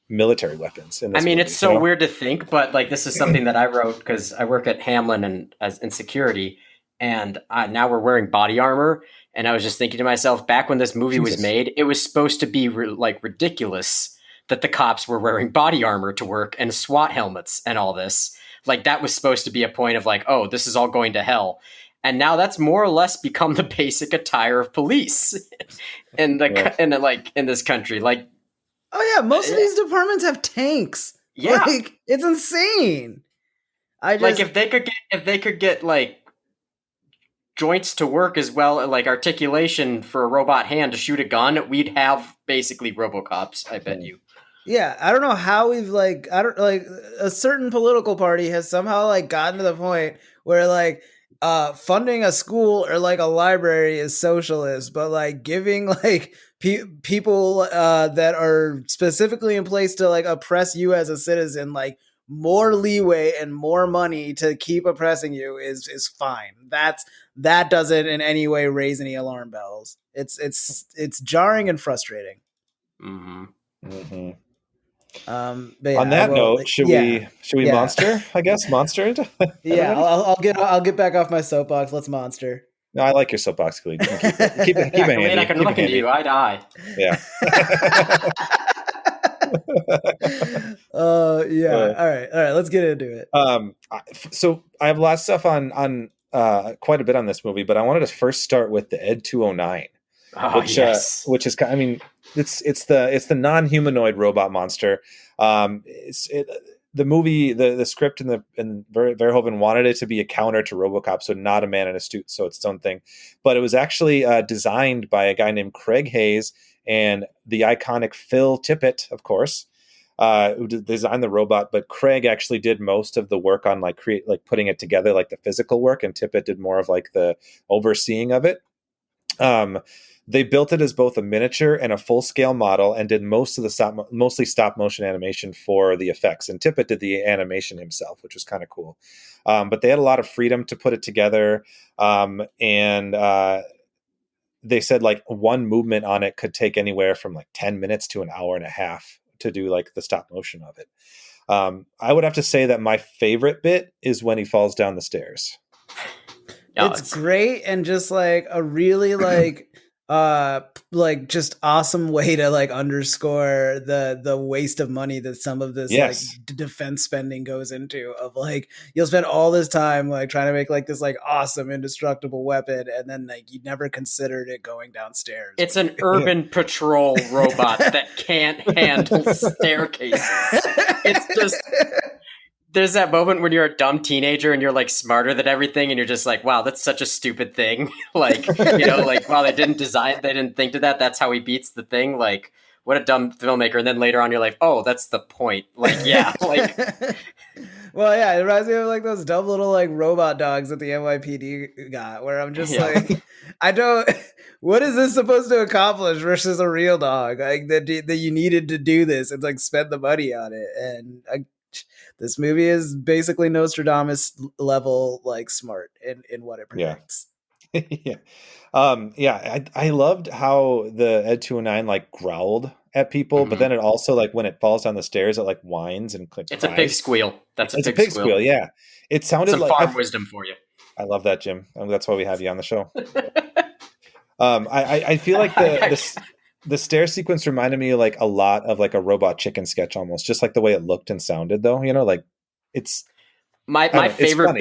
military weapons. In this movie, it's so weird to think, but like this is something that I wrote because I work at Hamlin and as in security, and now we're wearing body armor. And I was just thinking to myself, back when this movie was made, it was supposed to be like ridiculous that the cops were wearing body armor to work and SWAT helmets and all this. Like that was supposed to be a point of like, oh, this is all going to hell. And now that's more or less become the basic attire of police in this country. Like, oh yeah, most of these departments have tanks. Yeah, like, it's insane. Like if they could get like joints to work as well, like articulation for a robot hand to shoot a gun, we'd have basically RoboCops. I bet you. Yeah, I don't know how we've like, a certain political party has somehow like gotten to the point where like funding a school or like a library is socialist, but like giving like people that are specifically in place to like oppress you as a citizen like more leeway and more money to keep oppressing you is fine. That doesn't in any way raise any alarm bells. It's jarring and frustrating. Mm-hmm. Mm-hmm. But yeah, on that note, should we monster? I guess monster. Yeah, I'll get back off my soapbox. Let's monster. No, I like your soapbox, Khalid. Keep it handy. I can look into you. I die. Yeah. Yeah. All right. Let's get into it. So I have a lot of stuff on quite a bit on this movie, but I wanted to first start with the Ed 209, which is kind. I mean, it's the non-humanoid robot monster. The movie, the script and Verhoeven wanted it to be a counter to RoboCop, so not a man in a suit, so it's its own thing. But it was actually designed by a guy named Craig Hayes and the iconic Phil Tippett, of course, who designed the robot. But Craig actually did most of the work on putting it together, like the physical work, and Tippett did more of like the overseeing of it. They built it as both a miniature and a full-scale model, and did mostly stop-motion animation for the effects. And Tippett did the animation himself, which was kind of cool. But they had a lot of freedom to put it together, and they said like one movement on it could take anywhere from like 10 minutes to an hour and a half to do like the stop-motion of it. I would have to say that my favorite bit is when he falls down the stairs. It's great, and just like a really like just awesome way to like underscore the waste of money that some of this like defense spending goes into, of like you'll spend all this time like trying to make like this like awesome indestructible weapon, and then like you never considered it going downstairs. It's an urban patrol robot that can't handle staircases. It's just, there's that moment when you're a dumb teenager and you're like smarter than everything, and you're just like, wow, that's such a stupid thing. Like, you know, like, wow, they didn't think to that. That's how he beats the thing. Like, what a dumb filmmaker. And then later on you're like, oh, that's the point. Like, yeah, like Well, yeah, it reminds me of like those dumb little like robot dogs that the NYPD got, where I'm just like, I don't. What is this supposed to accomplish versus a real dog? Like that you needed to do this and like spend the money on it, and this movie is basically Nostradamus level like smart in what it predicts. Yeah. I loved how the Ed 209 like growled at people, but then it also like when it falls down the stairs, it like whines and clicks. It's a pig squeal. That's a pig squeal. Yeah, it sounded some like farm wisdom for you. I love that, Jim. That's why we have you on the show. I feel like the stair sequence reminded me like a lot of like a Robot Chicken sketch almost, just like the way it looked and sounded though. Like it's. My favorite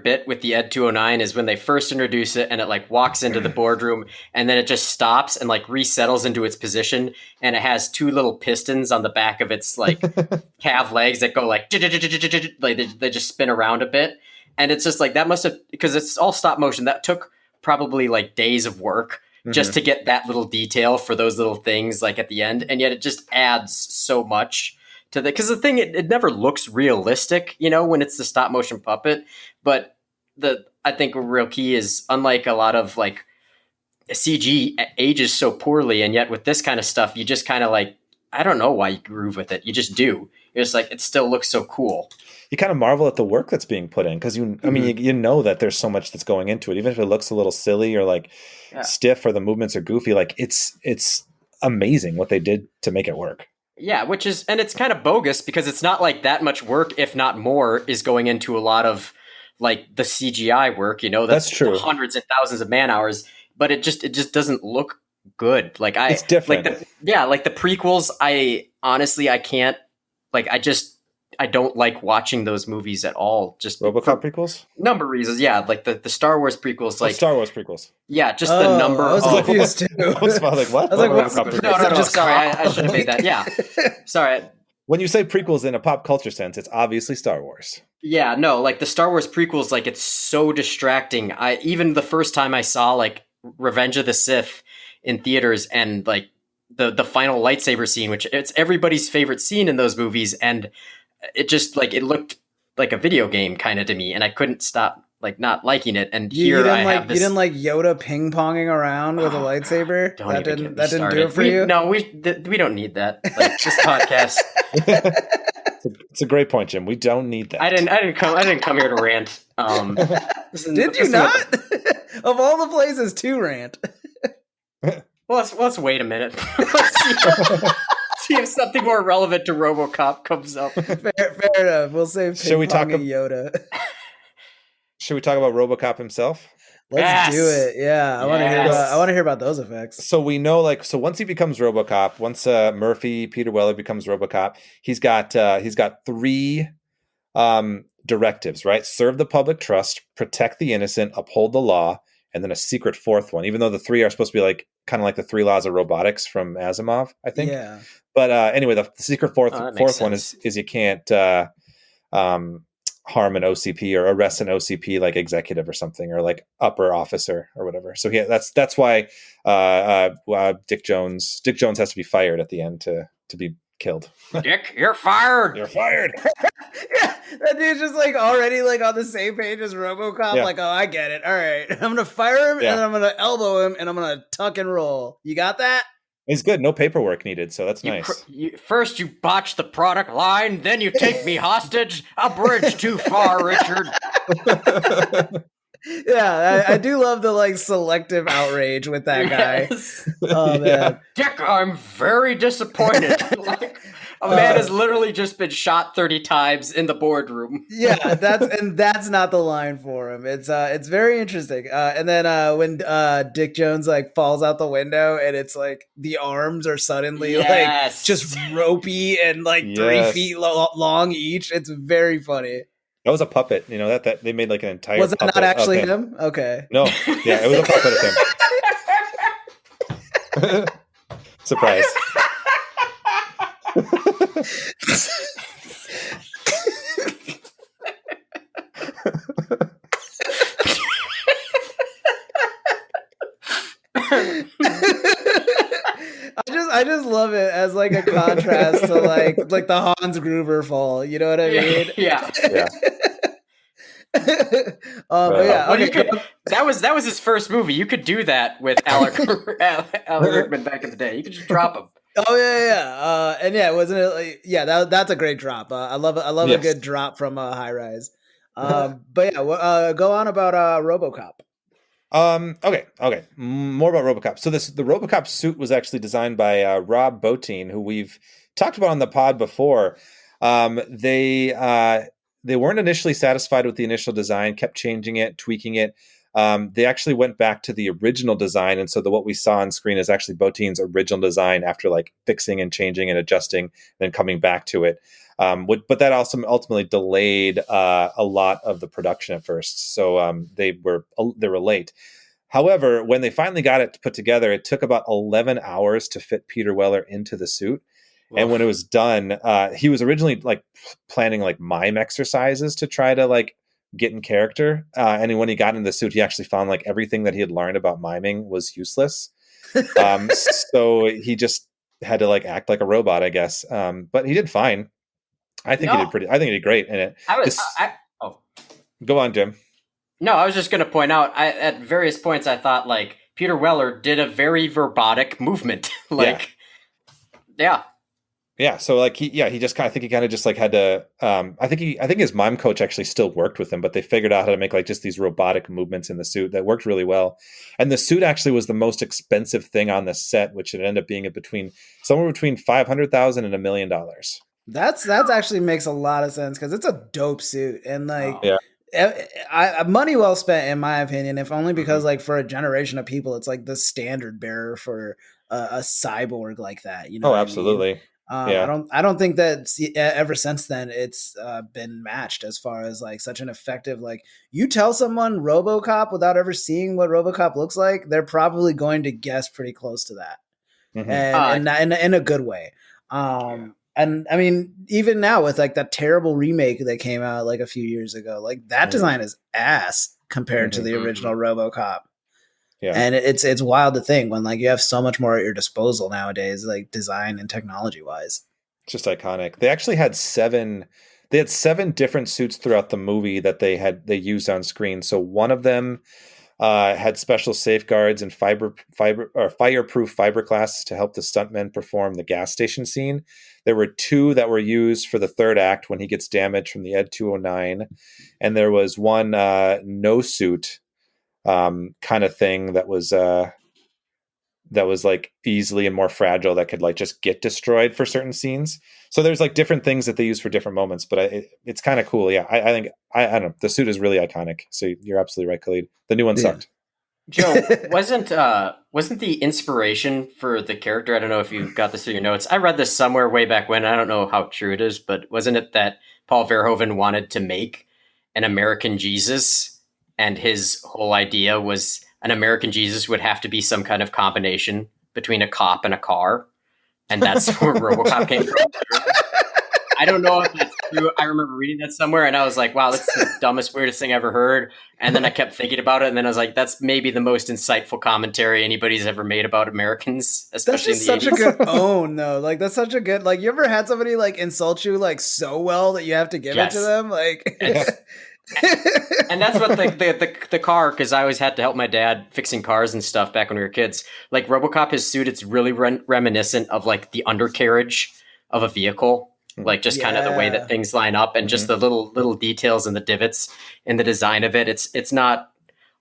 bit with the Ed 209 is when they first introduce it and it like walks into the boardroom and then it just stops and like resettles into its position and it has two little pistons on the back of its like calf legs that go like they just spin around a bit, and it's just like that must have, because it's all stop motion, that took probably like days of work just to get that little detail for those little things like at the end, and yet it just adds so much to the, because the thing, it never looks realistic, when it's the stop motion puppet. But I think a real key is, unlike a lot of like CG ages so poorly, and yet with this kind of stuff, you just kind of like, I don't know why you groove with it. You just do. It's like, it still looks so cool. You kind of marvel at the work that's being put in, because you know that there's so much that's going into it, even if it looks a little silly or like stiff or the movements are goofy. Like it's amazing what they did to make it work. Yeah, and it's kind of bogus because it's not like that much work, if not more, is going into a lot of like the CGI work, that's true. Hundreds and thousands of man hours, but it just doesn't look good. Like it's different. Like the prequels, I can't, like, I don't like watching those movies at all. Just Robocop prequels? Number of reasons, yeah. Like the Star Wars prequels. Like Star Wars prequels. Yeah, just the number. I was confused too. I was like, what? I was like, what's No, sorry. I should have made that. Yeah. Sorry. When you say prequels in a pop culture sense, it's obviously Star Wars. Yeah, no, like the Star Wars prequels, like it's so distracting. Even the first time I saw like Revenge of the Sith in theaters, and like the final lightsaber scene, which it's everybody's favorite scene in those movies, and it just like, it looked like a video game kind of to me, and I couldn't stop like not liking it. And you didn't like Yoda ping ponging around with a lightsaber. That didn't do it for you. No, we don't need that. Like this podcast. It's a great point, Jim. We don't need that. I didn't come here to rant. Did you not? Of all the places to rant. Well, let's wait a minute. Let's see if something more relevant to RoboCop comes up. Fair enough. We'll save Yoda. Should we talk about RoboCop himself? Let's do it. Yeah, I want to hear about those effects. So we know, like, so once he becomes RoboCop, once Peter Weller becomes RoboCop, he's got 3 directives, right? Serve the public trust, protect the innocent, uphold the law, and then a secret 4th one. Even though the 3 are supposed to be like kind of like the 3 laws of robotics from Asimov, I think. Yeah. But anyway, the secret fourth one is you can't harm an OCP or arrest an OCP like executive or something, or like upper officer or whatever. So that's why Dick Jones has to be fired at the end to be killed. Dick, you're fired. You're fired. Yeah, that dude's just like already like on the same page as RoboCop. Yeah. Like, oh, I get it. All right, I'm gonna fire him and then I'm gonna elbow him and I'm gonna tuck and roll. You got that? It's good. No paperwork needed, so that's nice. First, you botch the product line, then you take me hostage. A bridge too far, Richard. Yeah, I do love the like selective outrage with that guy. Yes. Oh man, yeah. Dick, I'm very disappointed. Like, a man has literally just been shot 30 times in the boardroom. Yeah, that's not the line for him. It's very interesting. And then when Dick Jones like falls out the window, and it's like the arms are suddenly like just ropey and like 3 feet long each. It's very funny. That was a puppet, that they made like an entire. Was it not actually him? Okay. No, yeah, it was a puppet of him. Surprise. I just love it as like a contrast to like the Hans Gruber fall. You know what I mean? Yeah. But yeah, Well, okay. that was his first movie. You could do that with Alan Rickman back in the day. You could just drop him. Oh yeah. And yeah, wasn't it? Like, yeah, that's a great drop. I love a good drop from High Rise. But yeah, go on about RoboCop. Okay. More about RoboCop. So the RoboCop suit was actually designed by Rob Bottin, who we've talked about on the pod before. They weren't initially satisfied with the initial design, kept changing it, tweaking it. They actually went back to the original design, and so what we saw on screen is actually Bottin's original design after like fixing and changing and adjusting, then coming back to it. But that also ultimately delayed a lot of the production at first, so they were late. However, when they finally got it put together, it took about 11 hours to fit Peter Weller into the suit. And when it was done, he was originally like planning like mime exercises to try to like get in character. And when he got in the suit, he actually found like everything that he had learned about miming was useless. So he just had to like act like a robot, I guess. But he did fine. I think he did great in it. Go on, Jim. No, I was just going to point out, at various points, I thought like Peter Weller did a very verbotic movement. Yeah, so like he just kind of just like had to. I think his mime coach actually still worked with him, but they figured out how to make like just these robotic movements in the suit that worked really well. And the suit actually was the most expensive thing on the set, which it ended up being somewhere between $500,000 and $1 million. That's actually makes a lot of sense because it's a dope suit and like money well spent in my opinion. If only because like for a generation of people, it's like the standard bearer for a cyborg like that. You know? Oh, absolutely. I don't think that ever since then it's been matched as far as like such an effective, like you tell someone RoboCop without ever seeing what RoboCop looks like, they're probably going to guess pretty close to that. And in a good way. And I mean, even now with like that terrible remake that came out like a few years ago, like that design is ass compared to the original RoboCop. Yeah. And it's wild to think when like you have so much more at your disposal nowadays, like design and technology wise. It's just iconic. They actually had seven different suits throughout the movie that they used on screen. So one of them had special safeguards and fireproof fiberglass to help the stuntmen perform the gas station scene. There were two that were used for the third act when he gets damaged from the Ed 209, and there was one no suit kind of thing that was like easily and more fragile that could like just get destroyed for certain scenes. So there's like different things that they use for different moments, but it's kind of cool. Yeah, I think I don't know. The suit is really iconic. So you're absolutely right, Khalid. The new one sucked. Joe, wasn't the inspiration for the character? I don't know if you got this in your notes. I read this somewhere way back when. I don't know how true it is, but wasn't it that Paul Verhoeven wanted to make an American Jesus, and his whole idea was an American Jesus would have to be some kind of combination between a cop and a car, and that's where RoboCop came from. I don't know if that's true. I remember reading that somewhere, and I was like, wow, that's the dumbest, weirdest thing I ever heard. And then I kept thinking about it, and then I was like, that's maybe the most insightful commentary anybody's ever made about Americans, especially in the 80s. That's such a good own, though. Like, that's such a good, like, you ever had somebody, like, insult you, like, so well that you have to give it to them? Like... And that's what the car, because I always had to help my dad fixing cars and stuff back when we were kids. Like RoboCop, his suit, it's really reminiscent of like the undercarriage of a vehicle, like just kind of the way that things line up and just the little details and the divots in the design of it. It's not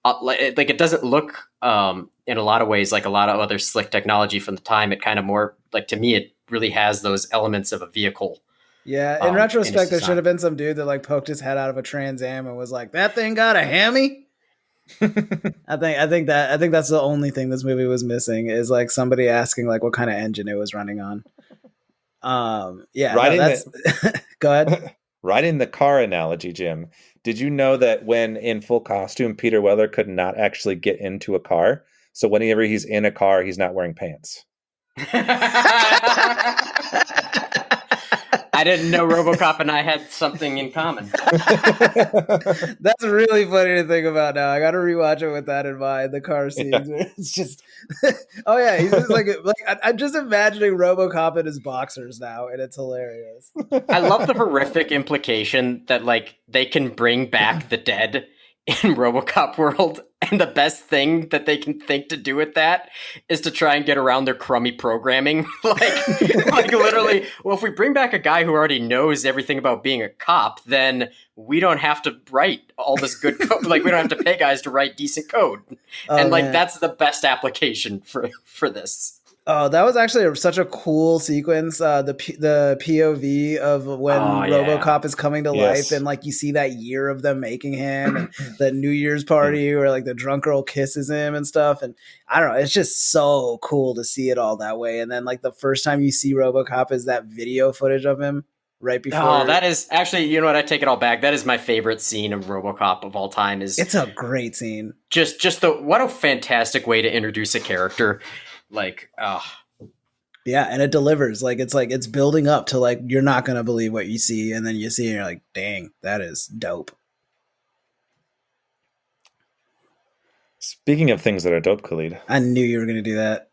like it doesn't look in a lot of ways like a lot of other slick technology from the time. It kind of more like, to me, it really has those elements of a vehicle. Yeah, in retrospect, there should have been some dude that like poked his head out of a Trans Am and was like, "That thing got a hammy." I think that's the only thing this movie was missing is like somebody asking like what kind of engine it was running on. Go ahead. Riding the car analogy, Jim. Did you know that when in full costume, Peter Weller could not actually get into a car? So whenever he's in a car, he's not wearing pants. I didn't know RoboCop and I had something in common. That's really funny to think about now. I got to rewatch it with that in mind. The car scenes, where it's just, oh yeah, he's just like I'm just imagining RoboCop in his boxers now, and it's hilarious. I love the horrific implication that like they can bring back the dead in RoboCop world, and the best thing that they can think to do with that is to try and get around their crummy programming. like literally, well, if we bring back a guy who already knows everything about being a cop, then we don't have to write all this good code. Like, we don't have to pay guys to write decent code. And like, that's the best application for this. Oh, that was actually such a cool sequence. The POV of when RoboCop is coming to life, and like you see that year of them making him, and the New Year's party where like the drunk girl kisses him and stuff. And I don't know, it's just so cool to see it all that way. And then like the first time you see RoboCop is that video footage of him right before. Oh, that is actually, you know what? I take it all back. That is my favorite scene of RoboCop of all time. It's a great scene. Just what a fantastic way to introduce a character. Like, yeah, and it delivers. Like it's building up to like you're not gonna believe what you see, and then you see and you're like, dang, that is dope. Speaking of things that are dope, Khalid, I knew you were gonna do that.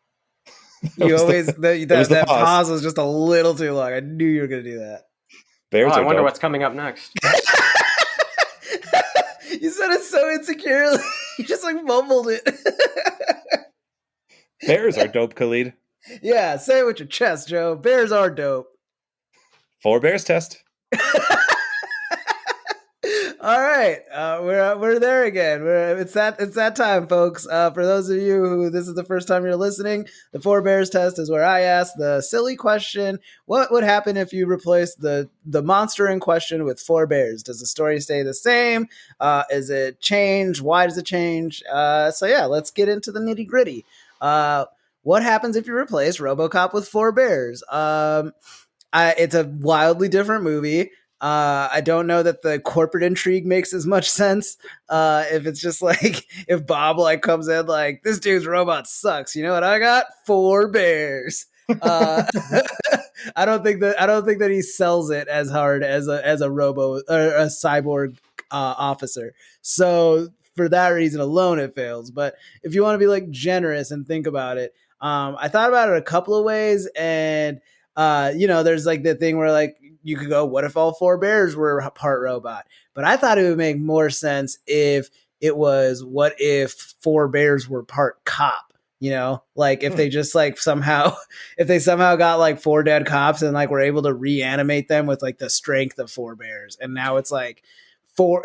That pause was just a little too long. I knew you were gonna do that. Bears I are wonder dope. what's coming up next. You said it so insecurely. You just like mumbled it. Bears are dope, Khalid. Yeah, say it with your chest, Joe. Bears are dope. 4 Bears test. All right, we're there again. It's that time, folks. For those of you who this is the first time you're listening, the 4 Bears test is where I ask the silly question: what would happen if you replaced the monster in question with 4 bears? Does the story stay the same? Is it change? Why does it change? So yeah, let's get into the nitty gritty. What happens if you replace RoboCop with 4 bears? It's a wildly different movie. I don't know that the corporate intrigue makes as much sense. If it's just like, if Bob like comes in like, this dude's robot sucks. You know what I got? 4 bears. I don't think that he sells it as hard as a robo or a cyborg officer. So for that reason alone, it fails. But if you want to be like generous and think about it, I thought about it a couple of ways, and there's like the thing where like you could go, what if all 4 bears were part robot? But I thought it would make more sense if it was, what if 4 bears were part cop? You know, like if they just like somehow got like 4 dead cops and like were able to reanimate them with like the strength of 4 bears, and now it's like 4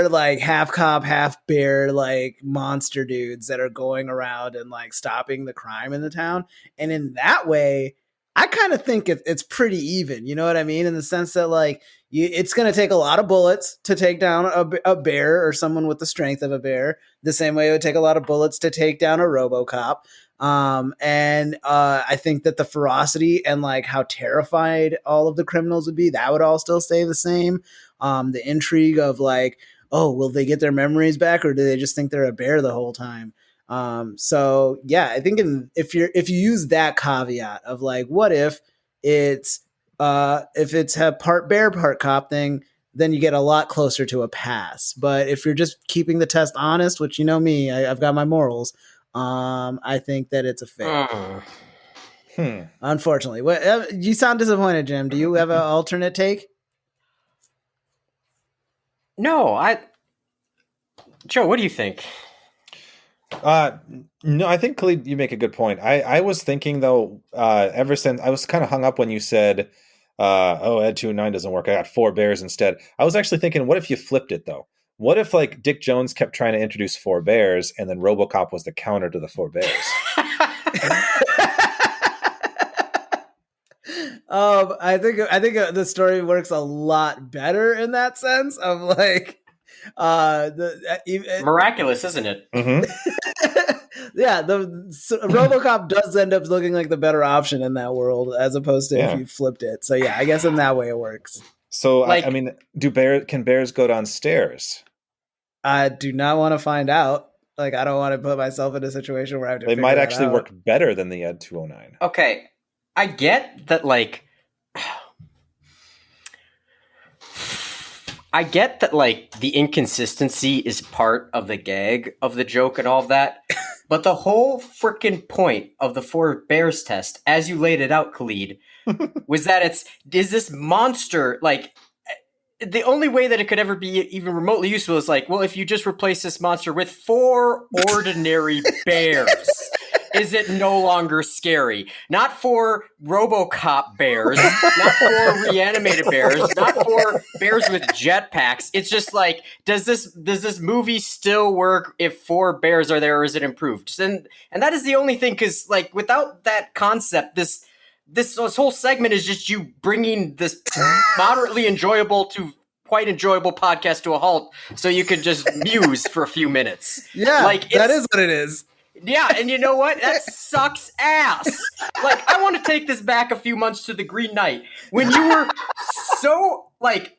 like half cop, half bear, like monster dudes that are going around and like stopping the crime in the town. And in that way, I kind of think it's pretty even. You know what I mean? In the sense that like it's going to take a lot of bullets to take down a bear or someone with the strength of a bear. The same way it would take a lot of bullets to take down a RoboCop. And I think that the ferocity and like how terrified all of the criminals would be, that would all still stay the same. The intrigue of like, oh, will they get their memories back, or do they just think they're a bear the whole time? So yeah, I think if you use that caveat of like, what if it's a part bear, part cop thing, then you get a lot closer to a pass. But if you're just keeping the test honest, which you know me, I've got my morals. I think that it's a fail. Unfortunately, you sound disappointed, Jim. Do you have an alternate take? No, Joe, what do you think? No, I think, Khalid, you make a good point. I was thinking though, ever since I was kind of hung up when you said, Ed 209 doesn't work, I got 4 bears instead. I was actually thinking, what if you flipped it though? What if like Dick Jones kept trying to introduce 4 bears and then RoboCop was the counter to the 4 bears? I think the story works a lot better in that sense of like, miraculous, isn't it? Mm-hmm. Yeah, RoboCop does end up looking like the better option in that world as opposed to if you flipped it. So yeah, I guess in that way it works. So like, I mean, can bears go downstairs? I do not want to find out. Like, I don't want to put myself in a situation where I have to. They might actually work better than the Ed 209. Okay, I get that. Like, I get that, like, the inconsistency is part of the gag of the joke and all of that, but the whole freaking point of the Four Bears test, as you laid it out, Khalid, was that is this monster, like, the only way that it could ever be even remotely useful is like, well, if you just replace this monster with 4 ordinary bears, is it no longer scary? Not 4 Robocop bears, not 4 reanimated bears, not 4 bears with jetpacks. It's just like, does this movie still work if 4 bears are there, or is it improved? And that is the only thing, because like without that concept, this whole segment is just you bringing this moderately enjoyable to quite enjoyable podcast to a halt, so you could just muse for a few minutes. Yeah, like that is what it is. Yeah, and you know what? That sucks ass. Like, I want to take this back a few months to the Green Knight, when you were so, like,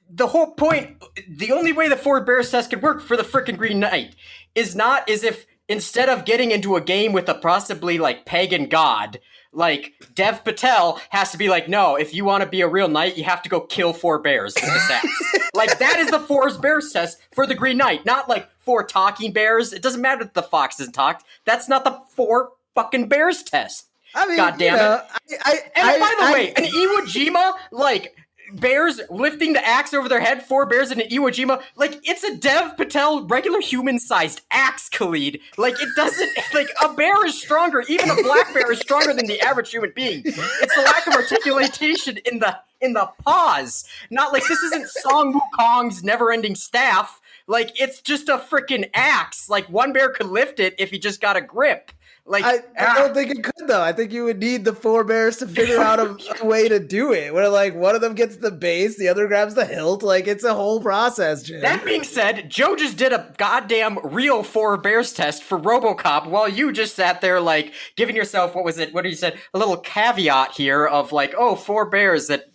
the whole point, the only way the Four Bears test could work for the frickin' Green Knight is if instead of getting into a game with a possibly, like, pagan god, like, Dev Patel has to be like, no, if you want to be a real knight, you have to go kill 4 bears with this axe. Like, that is the 4 bears test for the Green Knight, not like 4 talking bears. It doesn't matter if the fox isn't talked. That's not the 4 fucking bears test. I mean, God damn it. And by the way, an Iwo Jima, like, bears lifting the axe over their head, 4 bears in an Iwo Jima, like, it's a Dev Patel regular human-sized axe, Khalid. Like, it doesn't, like, a bear is stronger, even a black bear is stronger than the average human being. It's the lack of articulation in the paws. Not like, this isn't Song Wukong's never-ending staff. Like, it's just a freaking axe. Like, one bear could lift it if he just got a grip. Like, I don't think it could, though. I think you would need the 4 bears to figure out a way to do it. Where, like, one of them gets the base, the other grabs the hilt. Like, it's a whole process, Jim. That being said, Joe just did a goddamn real 4 bears test for Robocop while you just sat there, like, giving yourself, what you said, a little caveat here of, like, 4 bears that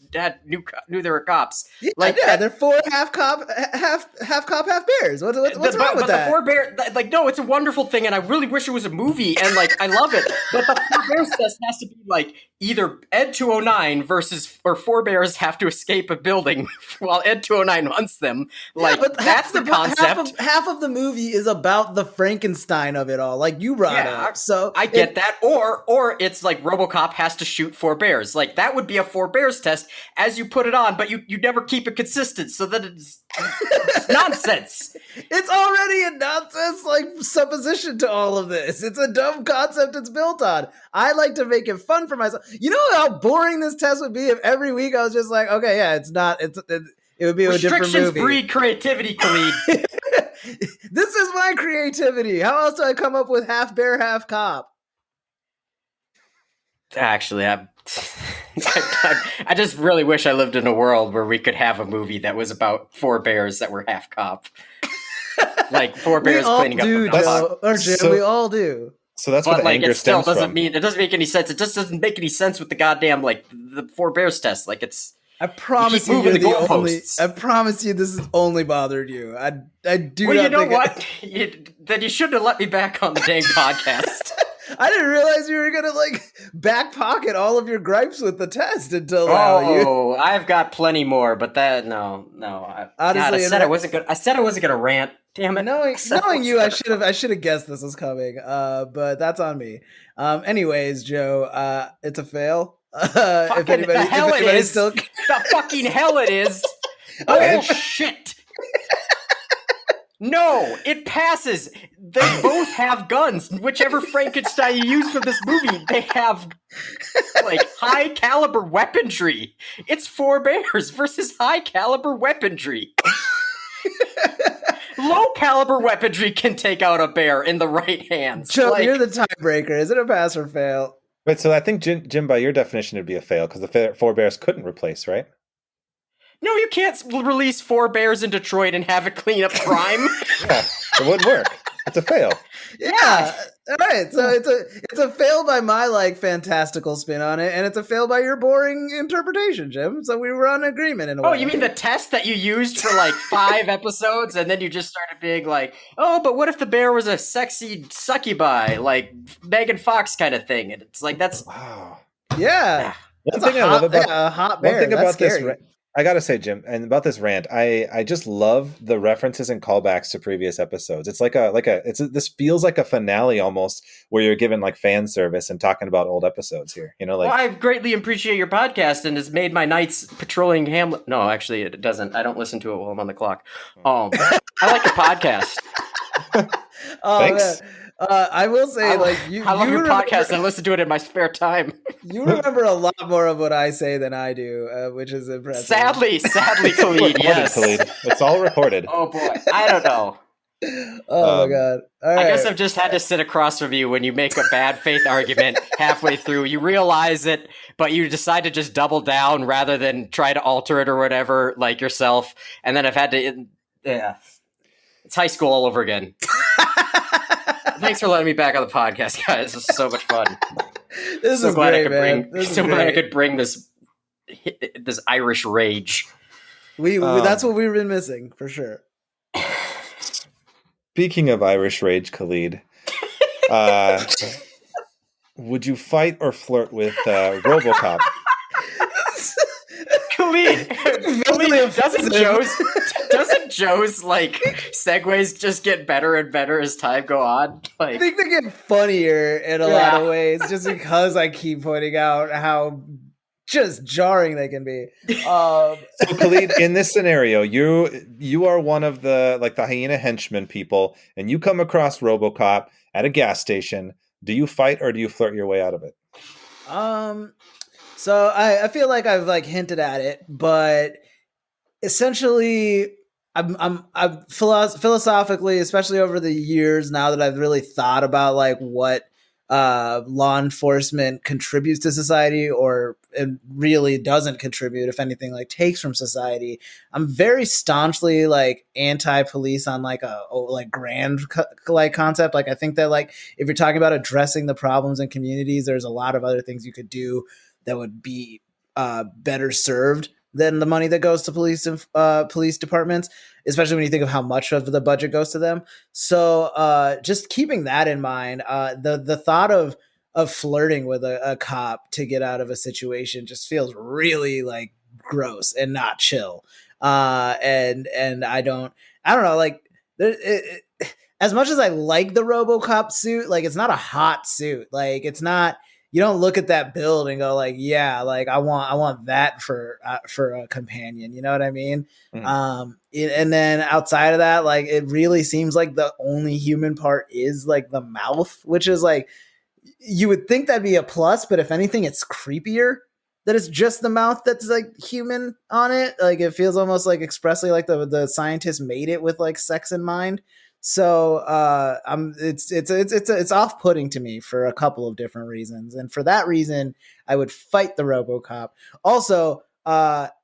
knew they were cops. Yeah, like, they're 4 half cop, half bears. What's wrong with that? But the 4 bear, like, no, it's a wonderful thing, and I really wish it was a movie, and like, I love it. But the 4 bears test has to be like either Ed 209 or 4 bears have to escape a building while Ed 209 hunts them. Like, but that's the concept. Half of the movie is about the Frankenstein of it all, like you brought up. So I get that. Or it's like Robocop has to shoot 4 bears. Like, that would be a 4 bears test as you put it on, but you never keep it consistent, so that it's nonsense. It's already a nonsense, like, supposition to all of this. It's a dumb concept it's built on. I like to make it fun for myself. You know how boring this test would be if every week I was just like, okay, yeah, it would be a different movie. Restrictions breed creativity, Khalid. This is my creativity. How else do I come up with half bear, half cop? Actually, I just really wish I lived in a world where we could have a movie that was about 4 bears that were half cop. Like 4 bears cleaning up the dog. We all do. So that's what like, anger it still stems doesn't from. mean, it doesn't make any sense. It just doesn't make any sense with the goddamn, like, the 4 bears test. Like, it's, I promise you, moving the goalposts. I promise you, this has only bobothered you. I do. Well, not you know think what? Then you shouldn't have let me back on the dang podcast. I didn't realize you were gonna, like, back pocket all of your gripes with the test until now. I've got plenty more, but that no. I said I wasn't gonna rant. Damn it! Knowing you, I should have guessed this was coming. But that's on me. Anyways, Joe, it's a fail. The fucking hell it is. Oh shit. No, it passes. They both have guns. Whichever Frankenstein you use for this movie, they have, like, high caliber weaponry. It's 4 bears versus high caliber weaponry. Low caliber weaponry can take out a bear in the right hands. Joe, you're the tiebreaker. Is it a pass or fail? Wait, so I think, Jim, by your definition, it'd be a fail because the 4 bears couldn't replace, right? No, you can't release 4 bears in Detroit and have it clean up crime. Yeah, it wouldn't work. It's a fail. Yeah. All right. So it's a fail by my, like, fantastical spin on it, and it's a fail by your boring interpretation, Jim. So we were on agreement in a way. Oh, you mean the test that you used for like 5 episodes, and then you just started being like, oh, but what if the bear was a sexy succubi, like Megan Fox kind of thing? And it's like, that's wow. Yeah. One thing I love about a hot bear. One thing That's about scary. I gotta say, Jim, and about this rant, I just love the references and callbacks to previous episodes. It's this feels like a finale almost, where you're given like fan service and talking about old episodes here. You know, like Well, I greatly appreciate your podcast, and has made my nights patrolling Hamlet. No, actually, it doesn't. I don't listen to it while I'm on the clock. I like your podcast. Oh, Thanks. man. I will say, I love your podcast. I listen to it in my spare time. You remember a lot more of what I say than I do, which is impressive. Sadly, Khalid, Recorded, yes. Khalid. It's all recorded. Oh boy, I don't know. Oh my god! All right. I guess I've just had to sit across from you when you make a bad faith argument halfway through. You realize it, but you decide to just double down rather than try to alter it or whatever, like yourself. And then I've had to, yeah, it's high school all over again. Thanks for letting me back on the podcast, guys. This is so much fun. This is great, man. Glad I could bring this Irish rage. That's what we've been missing for sure. Speaking of Irish rage, Khalid, would you fight or flirt with Robocop? Khalid, doesn't Joe's like segues just get better and better as time go on? Like, I think they get funnier in a lot of ways, just because I keep pointing out how just jarring they can be. So Khalid, in this scenario, you are one of the hyena henchmen people, and you come across Robocop at a gas station. Do you fight or do you flirt your way out of it? So I feel like I've hinted at it, but essentially I'm philosophically, especially over the years now that I've really thought about what law enforcement contributes to society, or it really doesn't contribute, if anything, takes from society. I'm very staunchly anti-police on a grand concept. I think that if you're talking about addressing the problems in communities, there's a lot of other things you could do that would be better served than the money that goes to police departments, especially when you think of how much of the budget goes to them. So just keeping that in mind, the thought of flirting with a cop to get out of a situation just feels really gross and not chill. And I don't know, as much as I like the Robocop suit, it's not a hot suit. It's not. You don't look at that build and go I want that for a companion. You know what I mean? Mm. And then outside of that, it really seems like the only human part is the mouth, which is you would think that'd be a plus, but if anything, it's creepier that it's just the mouth that's human on it. It feels almost expressly the scientists made it with sex in mind. So it's off-putting to me for a couple of different reasons, and for that reason, I would fight the Robocop. Also,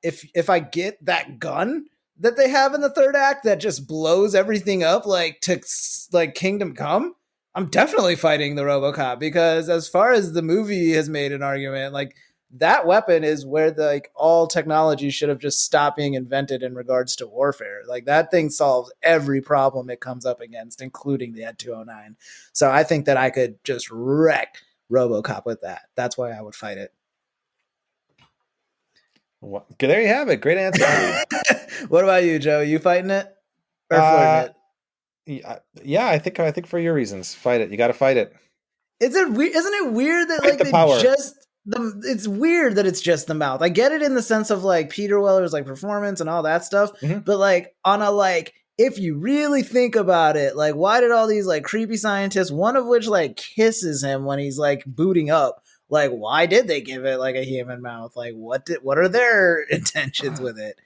if I get that gun that they have in the third act that just blows everything up to Kingdom Come, I'm definitely fighting the Robocop, because as far as the movie has made an argument, that weapon is where all technology should have just stopped being invented in regards to warfare. That thing solves every problem it comes up against, including the Ed 209. So I think that I could just wreck Robocop with that. That's why I would fight it. Well, there you have it. Great answer. What about you, Joe? You fighting it or flirting it? Yeah, I think for your reasons, fight it. You got to fight it. Isn't it weird that it's weird that it's just the mouth? I get it in the sense of Peter Weller's performance and all that stuff, but on a if you really think about it, why did all these creepy scientists, one of which kisses him when he's booting up, why did they give it a human mouth? What are their intentions with it?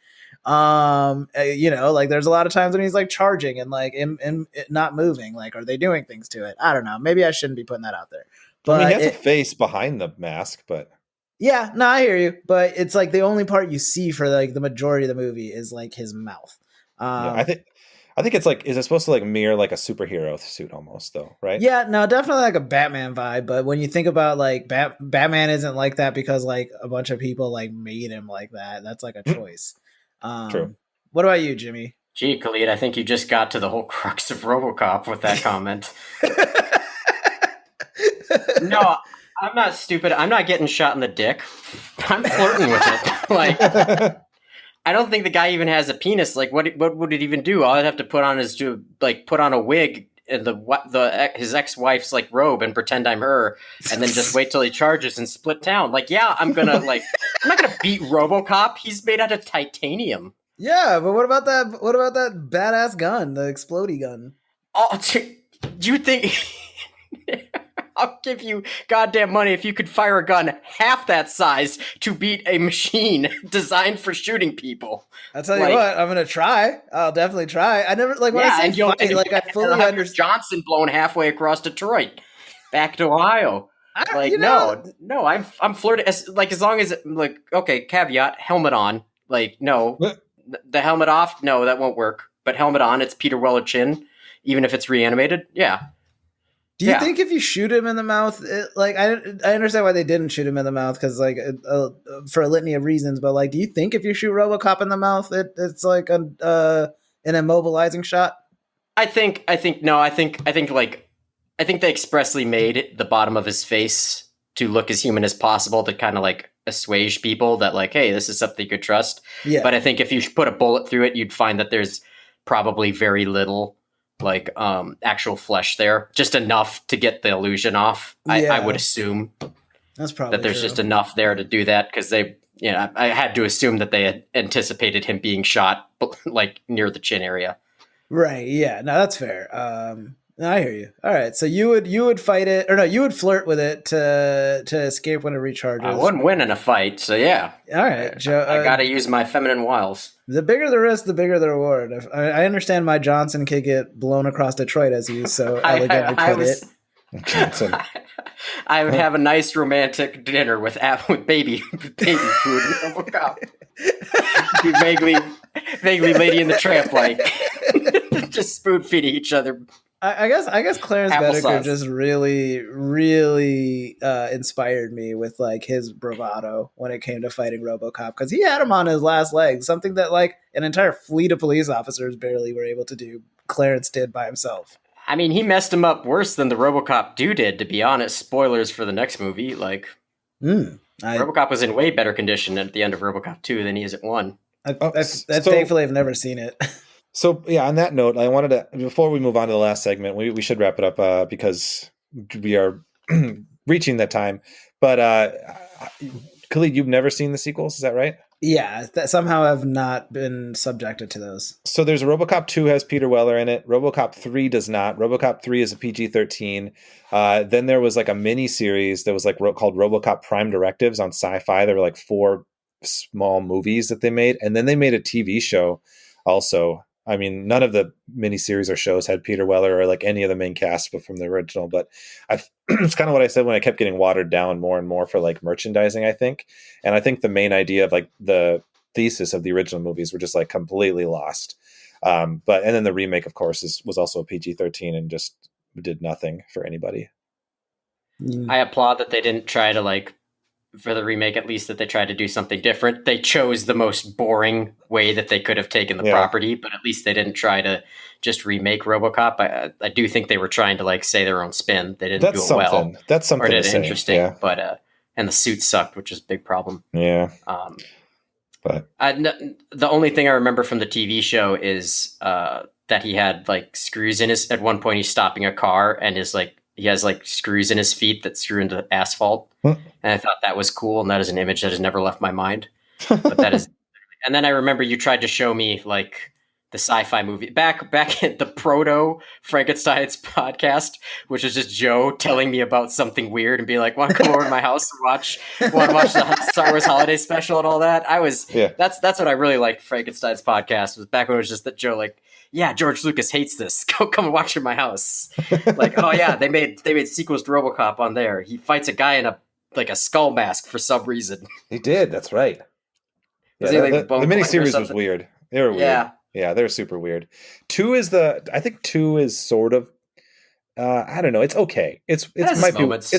There's a lot of times when he's charging and not moving. Are they doing things to it? I don't know. Maybe I shouldn't be putting that out there. But I mean, he has a face behind the mask, but yeah, no, I hear you. But it's the only part you see for the majority of the movie is his mouth. Yeah, I think it's is it supposed to mirror a superhero suit almost though, right? Yeah, no, definitely a Batman vibe. But when you think about Batman isn't like that because a bunch of people made him like that. That's a choice. True. What about you, Jimmy? Gee, Khalid, I think you just got to the whole crux of RoboCop with that comment. No, I'm not stupid. I'm not getting shot in the dick. I'm flirting with it. I don't think the guy even has a penis. Like, what would it even do? All I'd have to put on is to like put on a wig and his ex-wife's like robe and pretend I'm her, and then just wait till he charges and split town. Like, yeah, I'm not gonna beat RoboCop. He's made out of titanium. Yeah, but what about that? What about that badass gun, the explodey gun? Oh, do you think? I'll give you goddamn money if you could fire a gun half that size to beat a machine designed for shooting people. I'll tell you what, I'm gonna try. I'll definitely try. I never when I say fight, like I fully understand. Johnson blown halfway across Detroit, back to Ohio. No, I'm flirting. As long as like, okay, caveat, helmet on. Like, no, the helmet off. No, that won't work. But helmet on, it's Peter Weller chin, even if it's reanimated. Yeah. Do you think if you shoot him in the mouth, I understand why they didn't shoot him in the mouth because for a litany of reasons, but like, do you think if you shoot RoboCop in the mouth, it's like an immobilizing shot? I think they expressly made the bottom of his face to look as human as possible to kind of like assuage people that like, hey, this is something you could trust. Yeah. But I think if you put a bullet through it, you'd find that there's probably very little like actual flesh there, just enough to get the illusion off. I would assume that's probably that there's true. Just enough there to do that because they, I had to assume that they had anticipated him being shot like near the chin area. Right. Yeah. No, that's fair. I hear you. All right. So you would fight it, or no, you would flirt with it to escape when it recharges. I wouldn't win in a fight. So yeah. All right, Joe. I got to use my feminine wiles. The bigger the risk, the bigger the reward. I understand my Johnson could get blown across Detroit as you so elegantly put it. Johnson. I would have a nice romantic dinner with baby food and RoboCop. Be vaguely Lady in the Tramp like, just spoon feeding each other. I guess Clarence Bedecker just really, really inspired me with like his bravado when it came to fighting RoboCop because he had him on his last legs, something that like an entire fleet of police officers barely were able to do. Clarence did by himself. I mean, he messed him up worse than the RoboCop 2 did, to be honest. Spoilers for the next movie. Like, RoboCop was in way better condition at the end of RoboCop 2 than he is at 1. Thankfully, I've never seen it. So, yeah, on that note, I wanted to, before we move on to the last segment, we should wrap it up because we are reaching that time. But, Khalid, you've never seen the sequels, is that right? Yeah, somehow I've not been subjected to those. So there's a RoboCop 2 has Peter Weller in it. RoboCop 3 does not. RoboCop 3 is a PG-13. Then there was like a mini series that was like called RoboCop Prime Directives on Sci-Fi. There were like 4 small movies that they made. And then they made a TV show also. I mean, none of the miniseries or shows had Peter Weller or like any of the main cast, but from the original. But it's kind of what I said when I kept getting watered down more and more for like merchandising, I think. And I think the main idea of like the thesis of the original movies were just like completely lost. And then the remake, of course, was also a PG-13 and just did nothing for anybody. I applaud that they didn't try to like, for the remake at least, that they tried to do something different. They chose the most boring way that they could have taken the property, but at least they didn't try to just remake RoboCop. I do think they were trying to like say their own spin. They didn't do it well. That's something or did to it say. Interesting, but and the suit sucked, which is a big problem. Yeah. But the only thing I remember from the TV show is that he had like screws in his. At one point, he's stopping a car and is like. He has like screws in his feet that screw into asphalt. And I thought that was cool. And that is an image that has never left my mind. But that is, and then I remember you tried to show me like the sci-fi movie back at the proto Frankenstein's podcast, which was just Joe telling me about something weird and being like, want to come over to my house and watch the Star Wars holiday special and all that. That's what I really liked Frankenstein's podcast was back when it was just that Joe like, yeah, George Lucas hates this. Come and watch it in my house. Like, oh yeah, they made sequels to RoboCop on there. He fights a guy in a skull mask for some reason. He did. That's right. Yeah, the miniseries was weird. They were weird. Yeah, they're super weird. 2 is sort of. I don't know. It's okay. It's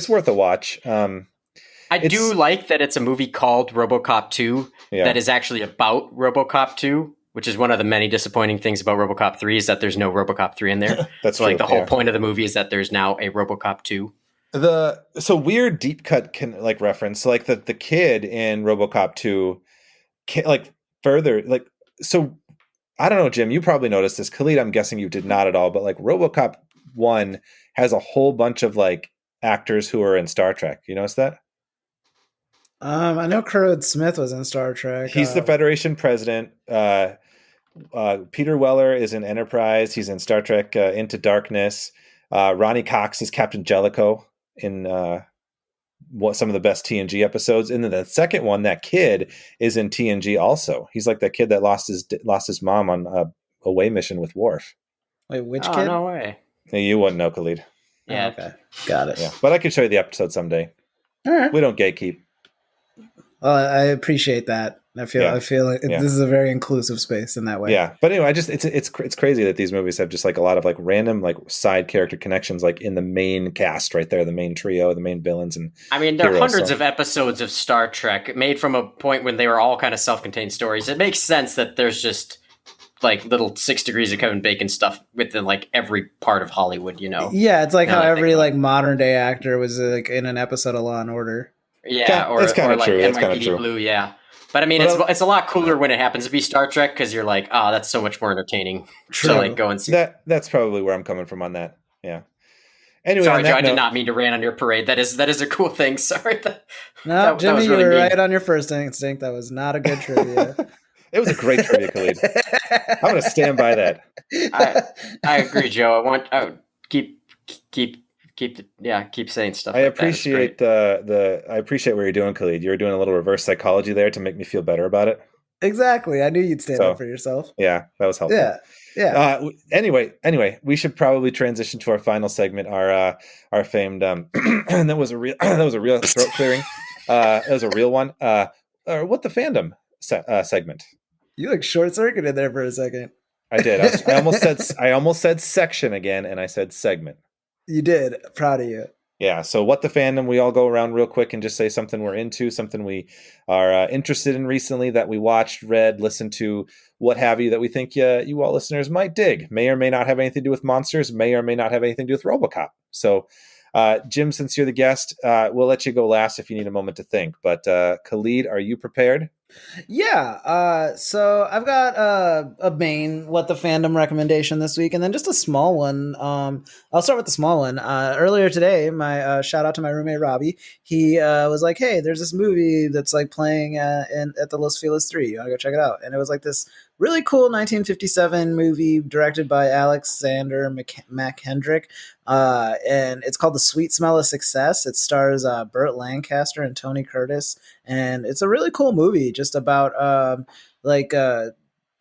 worth a watch. I do like that it's a movie called RoboCop 2 that is actually about RoboCop 2. Which is one of the many disappointing things about RoboCop 3 is that there's no RoboCop 3 in there. That's so like the whole point of the movie is that there's now a RoboCop 2. So weird deep cut can like reference. So like the kid in RoboCop 2 like further, like, so I don't know, Jim, you probably noticed this. Khalid, I'm guessing you did not at all, but like RoboCop 1 has a whole bunch of like actors who are in Star Trek. You notice that? I know Kurtwood Smith was in Star Trek. He's the Federation president. Peter Weller is in Enterprise. He's in Star Trek Into Darkness. Ronnie Cox is Captain Jellicoe in some of the best TNG episodes. And then the second one, that kid is in TNG also. He's like that kid that lost his mom on a away mission with Worf. Wait, which Oh, kid? no way. Hey, you wouldn't know, Khalid. Yeah. Oh, okay, got it. Yeah, but I could show you the episode someday. All right. We don't gatekeep. Well, I appreciate that. I feel like this is a very inclusive space in that way. Yeah, but anyway, it's crazy that these movies have just like a lot of like random like side character connections like in the main cast right there, the main trio, the main villains, and I mean, there are heroes, hundreds of episodes of Star Trek made from a point when they were all kind of self-contained stories. It makes sense that there's just like little 6 Degrees of Kevin Bacon stuff within like every part of Hollywood, you know? Yeah, it's like Now how that I think every about like modern day actor was like in an episode of Law and Order. Yeah, or That's kinda like true. That's kinda NYPD true. Blue, yeah. But I mean, it's a lot cooler when it happens to be Star Trek because you're like, oh, that's so much more entertaining True. to like go and see. that's probably where I'm coming from on that. Yeah. Anyway, Sorry, on Joe, that I note, did not mean to rain on your parade. That is a cool thing. Sorry. No, that Jimmy, was really you were mean. right on your first instinct. That was not a good trivia. it was a great trivia, Khalid. I'm going to stand by that. I agree, Joe. I keep saying stuff. I like that. It's appreciate great. I appreciate what you're doing, Khalid. You're doing a little reverse psychology there to make me feel better about it. Exactly. I knew you'd stand So, up for yourself. Yeah, that was helpful. Yeah. Anyway, we should probably transition to our final segment, our famed and that was a real throat clearing. That was a real one. Or what the fandom segment. You like short circuited there for a second. I did. I almost said section again, and I said segment. You did. Proud of you. Yeah. So what the fandom? We all go around real quick and just say something we're into, something we are interested in recently that we watched, read, listened to, what have you, that we think you all listeners might dig. May or may not have anything to do with monsters. May or may not have anything to do with Robocop. So, Jim, since you're the guest, we'll let you go last if you need a moment to think. But Khalid, are you prepared? Yeah. So I've got a main what the fandom recommendation this week, and then just a small one. I'll start with the small one. Earlier today, my shout out to my roommate Robbie. He was like, "Hey, there's this movie that's like playing at the Los Feliz 3. You want to go check it out?" And it was like this really cool 1957 movie directed by Alexander McKendrick. And it's called The Sweet Smell of Success. It stars Burt Lancaster and Tony Curtis, and it's a really cool movie just about like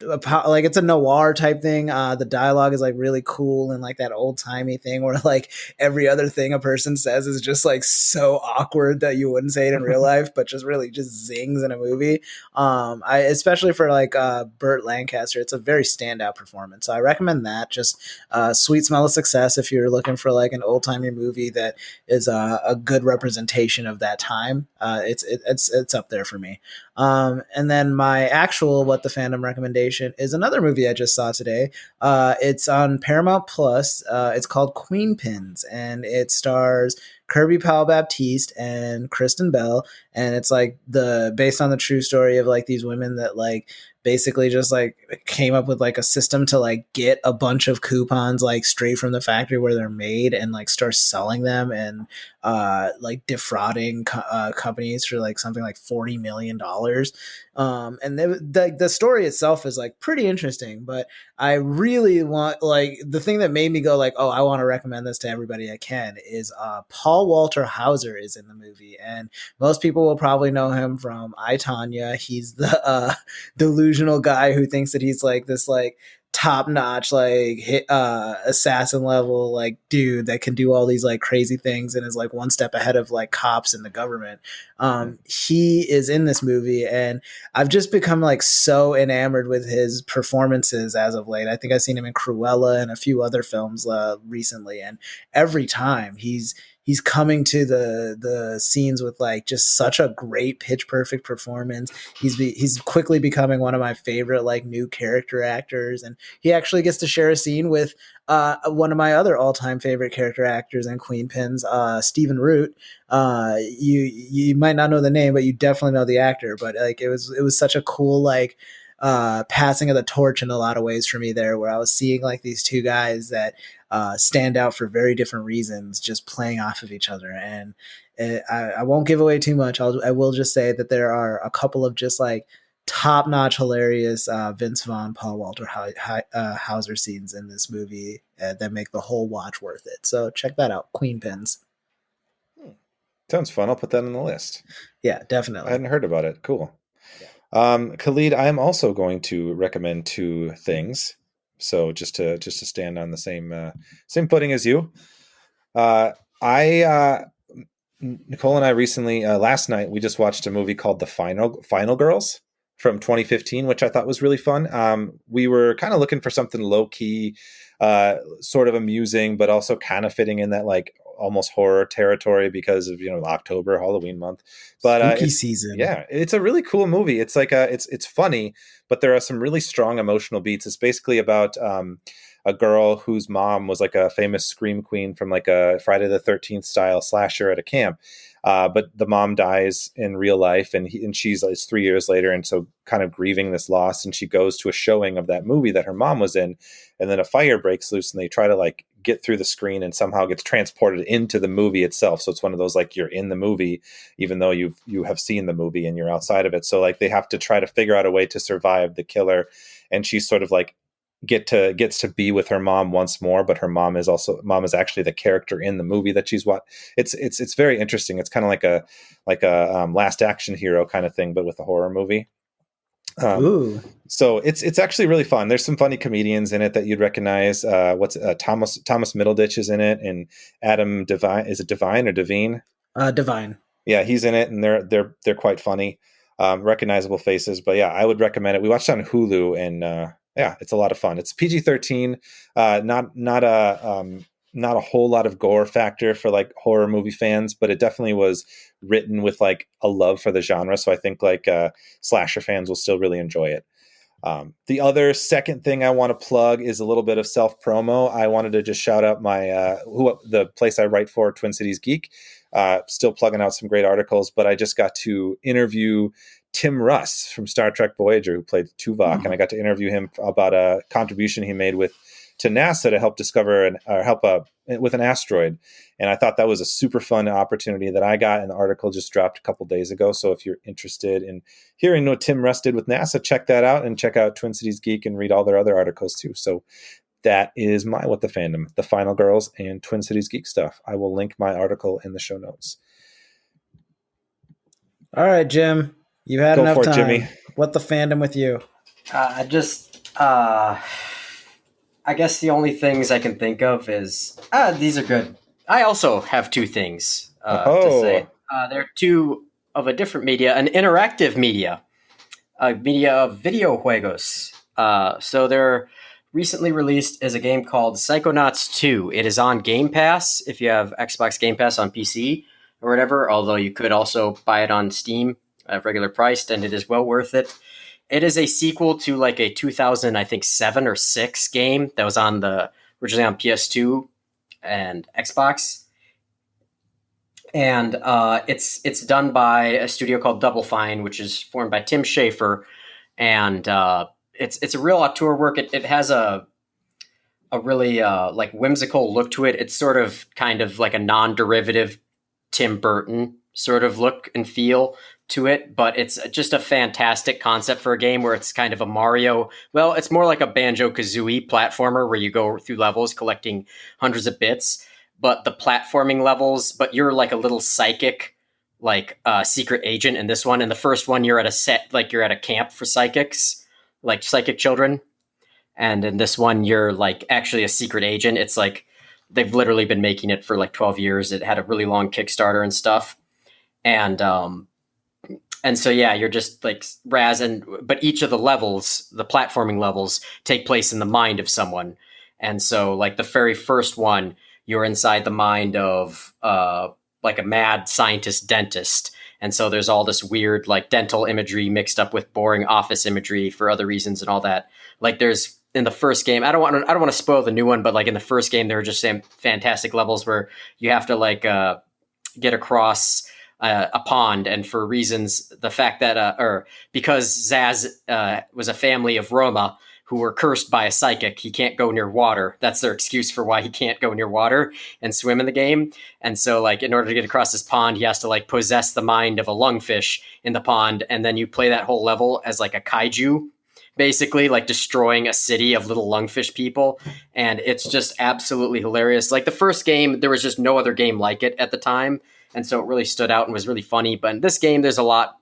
it's a noir type thing. The dialogue is like really cool and like that old timey thing where like every other thing a person says is just like so awkward that you wouldn't say it in real life, but just really just zings in a movie. I especially for like Burt Lancaster, it's a very standout performance. So I recommend that. Just Sweet Smell of Success if you're looking for like an old timey movie that is a good representation of that time. It's up there for me. And then my actual what the fandom recommendation is another movie I just saw today. It's on Paramount Plus. It's called Queen Pins, and it stars Kirby Powell Baptiste and Kristen Bell, and it's like based on the true story of like these women that like basically just like came up with like a system to like get a bunch of coupons like straight from the factory where they're made and like start selling them and like defrauding companies for like something like $40 million. And the story itself is like pretty interesting, but I really want like the thing that made me go like, oh, I want to recommend this to everybody I can is Paul Walter Hauser is in the movie, and most people will probably know him from I, Tonya. He's the delusional guy who thinks that he's like this like top-notch like assassin level like dude that can do all these like crazy things and is like one step ahead of like cops and the government. He is in this movie, and I've just become like so enamored with his performances as of late. I think I've seen him in Cruella and a few other films recently, and every time he's coming to the scenes with like just such a great pitch perfect performance. He's quickly becoming one of my favorite like new character actors, and he actually gets to share a scene with one of my other all-time favorite character actors in Queen Pins, Stephen Root. You might not know the name, but you definitely know the actor. But like it was such a cool like passing of the torch in a lot of ways for me there, where I was seeing like these two guys that stand out for very different reasons, just playing off of each other. And I won't give away too much. I will just say that there are a couple of just like top-notch hilarious Vince Vaughn, Paul Walter Hauser scenes in this movie that make the whole watch worth it. So check that out, Queen Pins. Sounds fun. I'll put that on the list. Yeah, definitely. I hadn't heard about it. Cool. Khalid, I am also going to recommend two things. So just to stand on the same footing as you. Nicole and I recently, last night, we just watched a movie called The Final Girls from 2015, which I thought was really fun. We were kind of looking for something low key, sort of amusing, but also kind of fitting in that like almost horror territory because of, October, Halloween month. But spooky season. Yeah, it's a really cool movie. It's like it's funny, but there are some really strong emotional beats. It's basically about a girl whose mom was like a famous scream queen from like a Friday the 13th style slasher at a camp. But the mom dies in real life, and it's 3 years later, and so kind of grieving this loss. And she goes to a showing of that movie that her mom was in, and then a fire breaks loose, and they try to like get through the screen and somehow gets transported into the movie itself. So it's one of those like you're in the movie, even though you have seen the movie and you're outside of it. So like they have to try to figure out a way to survive the killer, and she's sort of like gets to be with her mom once more, but her mom is actually the character in the movie that she's what it's very interesting. It's kind of like a Last Action Hero kind of thing, but with a horror movie. So it's actually really fun. There's some funny comedians in it that you'd recognize. Thomas Middleditch is in it, and Adam Devine. Is it Devine or Devine? Devine. Yeah, he's in it, and they're quite funny, recognizable faces. But yeah, I would recommend it. We watched it on Hulu, and yeah, it's a lot of fun. It's PG-13, not a whole lot of gore factor for like horror movie fans, but it definitely was written with like a love for the genre. So I think like slasher fans will still really enjoy it. The other second thing I want to plug is a little bit of self promo. I wanted to just shout out my the place I write for, Twin Cities Geek. Still plugging out some great articles, but I just got to interview Tim Russ from Star Trek Voyager, who played Tuvok, and I got to interview him about a contribution he made to NASA to help discover with an asteroid. And I thought that was a super fun opportunity that I got, and the article just dropped a couple days ago. So if you're interested in hearing what Tim Russ did with NASA, check that out, and check out Twin Cities Geek and read all their other articles too. So that is my What the Fandom, The Final Girls and Twin Cities Geek stuff. I will link my article in the show notes. All right, Jim. You've had enough time. Jimmy. What the fandom with you? I guess the only things I can think of is these are good. I also have two things to say. They're two of a different media, an interactive media, a media of video juegos. So they're recently released is a game called Psychonauts 2. It is on Game Pass if you have Xbox Game Pass on PC or whatever, although you could also buy it on Steam at regular priced, and it is well worth it. It is a sequel to like a 2007 or 6 game that was originally on PS2 and Xbox. And it's done by a studio called Double Fine, which is formed by Tim Schafer. And it's a real auteur work. It has a really like whimsical look to it. It's sort of kind of like a non-derivative Tim Burton sort of look and feel to it, but it's just a fantastic concept for a game where it's kind of a Mario. Well, it's more like a Banjo-Kazooie platformer where you go through levels collecting hundreds of bits, but the platforming levels, but you're like a little psychic, like secret agent in this one. In the first one, you're at a camp for psychics, like psychic children. And in this one, you're like actually a secret agent. It's like they've literally been making it for like 12 years. It had a really long Kickstarter and stuff. And so, yeah, you're just like but each of the levels, the platforming levels, take place in the mind of someone. And so like the very first one, you're inside the mind of like a mad scientist dentist. And so there's all this weird like dental imagery mixed up with boring office imagery for other reasons and all that. Like there's in the first game, I don't want to spoil the new one, but like in the first game, there were just fantastic levels where you have to like get across a pond, and for reasons, the fact that or because Zaz was a family of Roma who were cursed by a psychic, he can't go near water. That's their excuse for why he can't go near water and swim in the game. And so, like, in order to get across this pond, he has to like possess the mind of a lungfish in the pond, and then you play that whole level as like a kaiju, basically like destroying a city of little lungfish people. And it's just absolutely hilarious. Like the first game, there was just no other game like it at the time. And so it really stood out and was really funny. But in this game, there's a lot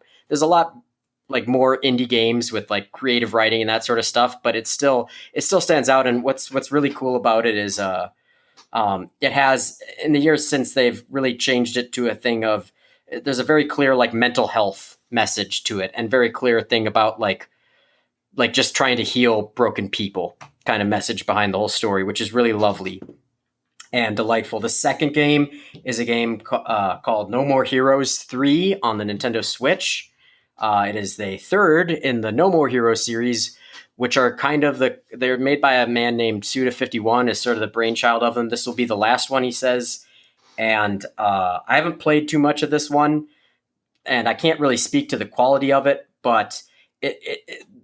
like more indie games with like creative writing and that sort of stuff, but it still stands out. And what's really cool about it is it has, in the years since, they've really changed it to a thing of, there's a very clear like mental health message to it, and very clear thing about like just trying to heal broken people kind of message behind the whole story, which is really lovely and delightful. The second game is a game called No More Heroes 3 on the Nintendo Switch. It is the third in the No More Heroes series, which are kind of they're made by a man named Suda51, is sort of the brainchild of them. This will be the last one, he says. And I haven't played too much of this one, and I can't really speak to the quality of it, but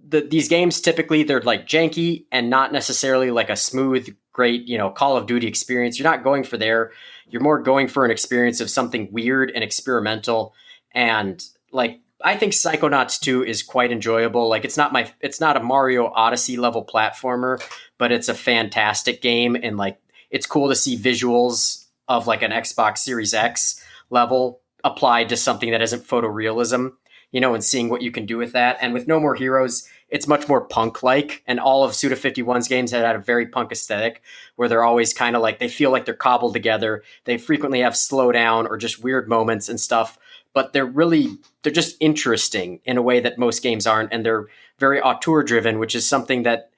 these games typically, they're like janky and not necessarily like a smooth, great, Call of Duty experience. You're not going for there. You're more going for an experience of something weird and experimental. And like, I think Psychonauts 2 is quite enjoyable. Like, it's not a Mario Odyssey level platformer, but it's a fantastic game. And like, it's cool to see visuals of like an Xbox Series X level applied to something that isn't photorealism, and seeing what you can do with that. And with No More Heroes, it's much more punk-like, and all of Suda51's games had a very punk aesthetic, where they're always kind of like, they feel like they're cobbled together. They frequently have slowdown or just weird moments and stuff, but they're just interesting in a way that most games aren't, and they're very auteur-driven, which is something that,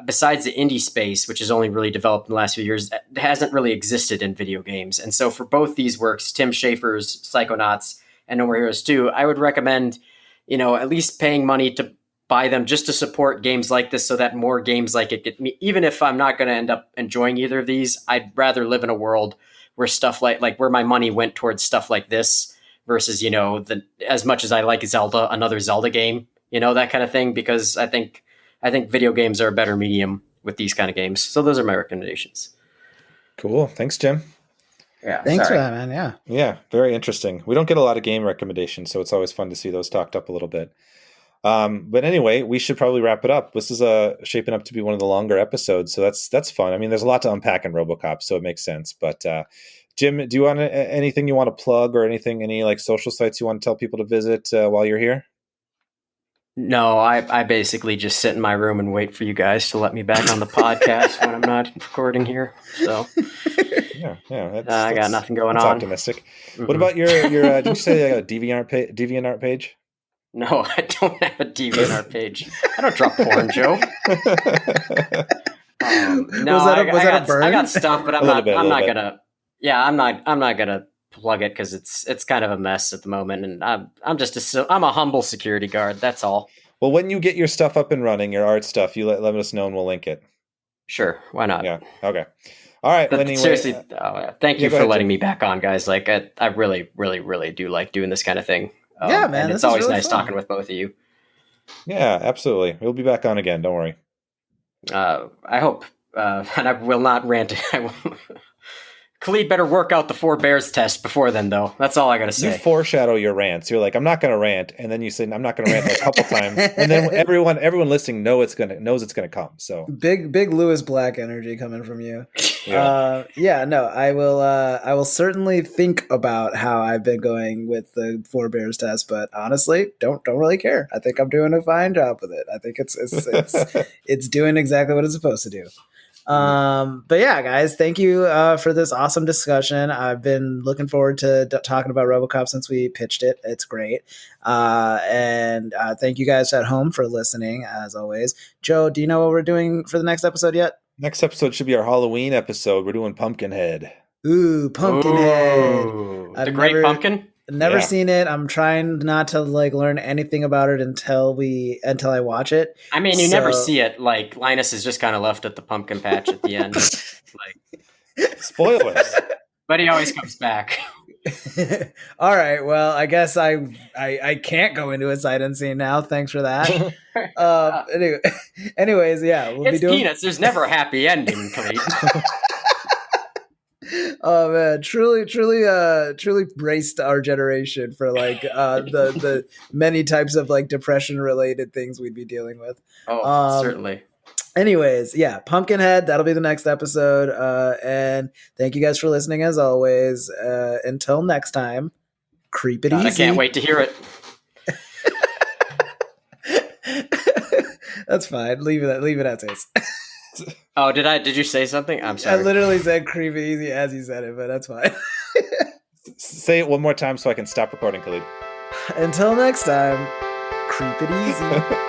besides the indie space, which has only really developed in the last few years, hasn't really existed in video games. And so for both these works, Tim Schafer's Psychonauts and No More Heroes 2, I would recommend, at least paying money to buy them just to support games like this, so that more games like it get me. Even if I'm not going to end up enjoying either of these, I'd rather live in a world where stuff like where my money went towards stuff like this versus, as much as I like Zelda, another Zelda game, that kind of thing, because I think video games are a better medium with these kind of games. So those are my recommendations. Cool. Thanks, Jim. Yeah. Thanks for that, man. Yeah. Yeah. Very interesting. We don't get a lot of game recommendations, so it's always fun to see those talked up a little bit. But anyway, we should probably wrap it up. This is shaping up to be one of the longer episodes, so that's fun. I mean, there's a lot to unpack in RoboCop, so it makes sense. But Jim, do you want anything you want to plug, or any like social sites you want to tell people to visit while you're here? No, I basically just sit in my room and wait for you guys to let me back on the podcast when I'm not recording here. So yeah, I got nothing going on. Optimistic. Mm-hmm. What about your did you say a DeviantArt page? No, I don't have a DeviantArt page. I don't drop porn, Joe. No, I got stuff, but I'm not gonna. Yeah, I'm not gonna plug it because it's kind of a mess at the moment, and I'm a humble security guard. That's all. Well, when you get your stuff up and running, your art stuff, you let us know and we'll link it. Sure, why not? Yeah. Okay. All right. But anyway, seriously, thank you for letting me Jim. back on, guys. Like, I really, really, really do like doing this kind of thing. Yeah, man. And it's always really nice talking with both of you. Yeah, absolutely. We'll be back on again. Don't worry. I hope, and I will not rant. Khalid better work out the 4 bears test before then, though. That's all I gotta say. You foreshadow your rants. You're like, I'm not gonna rant, and then you say, I'm not gonna rant like a couple times, and then everyone listening knows it's gonna come. So big Lewis Black energy coming from you. Yeah. No, I will certainly think about how I've been going with the 4 bears test, but honestly, don't really care. I think I'm doing a fine job with it. I think it's doing exactly what it's supposed to do. But yeah, guys, thank you for this awesome discussion. I've been looking forward to talking about RoboCop since we pitched it. It's great. And thank you guys at home for listening, as always. Joe, do you know what we're doing for the next episode yet? Next episode should be our Halloween episode. We're doing Pumpkinhead. Ooh, Pumpkinhead. The Great Pumpkin? Never seen it. I'm trying not to learn anything about it until I watch it. I mean, you never see it. Like, Linus is just kind of left at the pumpkin patch at the end. Spoilers. but he always comes back. All right. Well, I guess I can't go into a sight unseen now. Thanks for that. Anyways, yeah, we'll It's be doing Peanuts. There's never a happy ending, Khalid. Oh man, truly braced our generation for like the many types of like depression related things we'd be dealing with. Oh, certainly. Anyways, yeah, Pumpkinhead, that'll be the next episode. And thank you guys for listening as always. Until next time, creep it easy. I can't wait to hear it. That's fine. Leave it as is. Oh, did you say something? I'm sorry. I literally said creep it easy as you said it, but that's fine. Say it one more time so I can stop recording, Khalid. Until next time, creep it easy.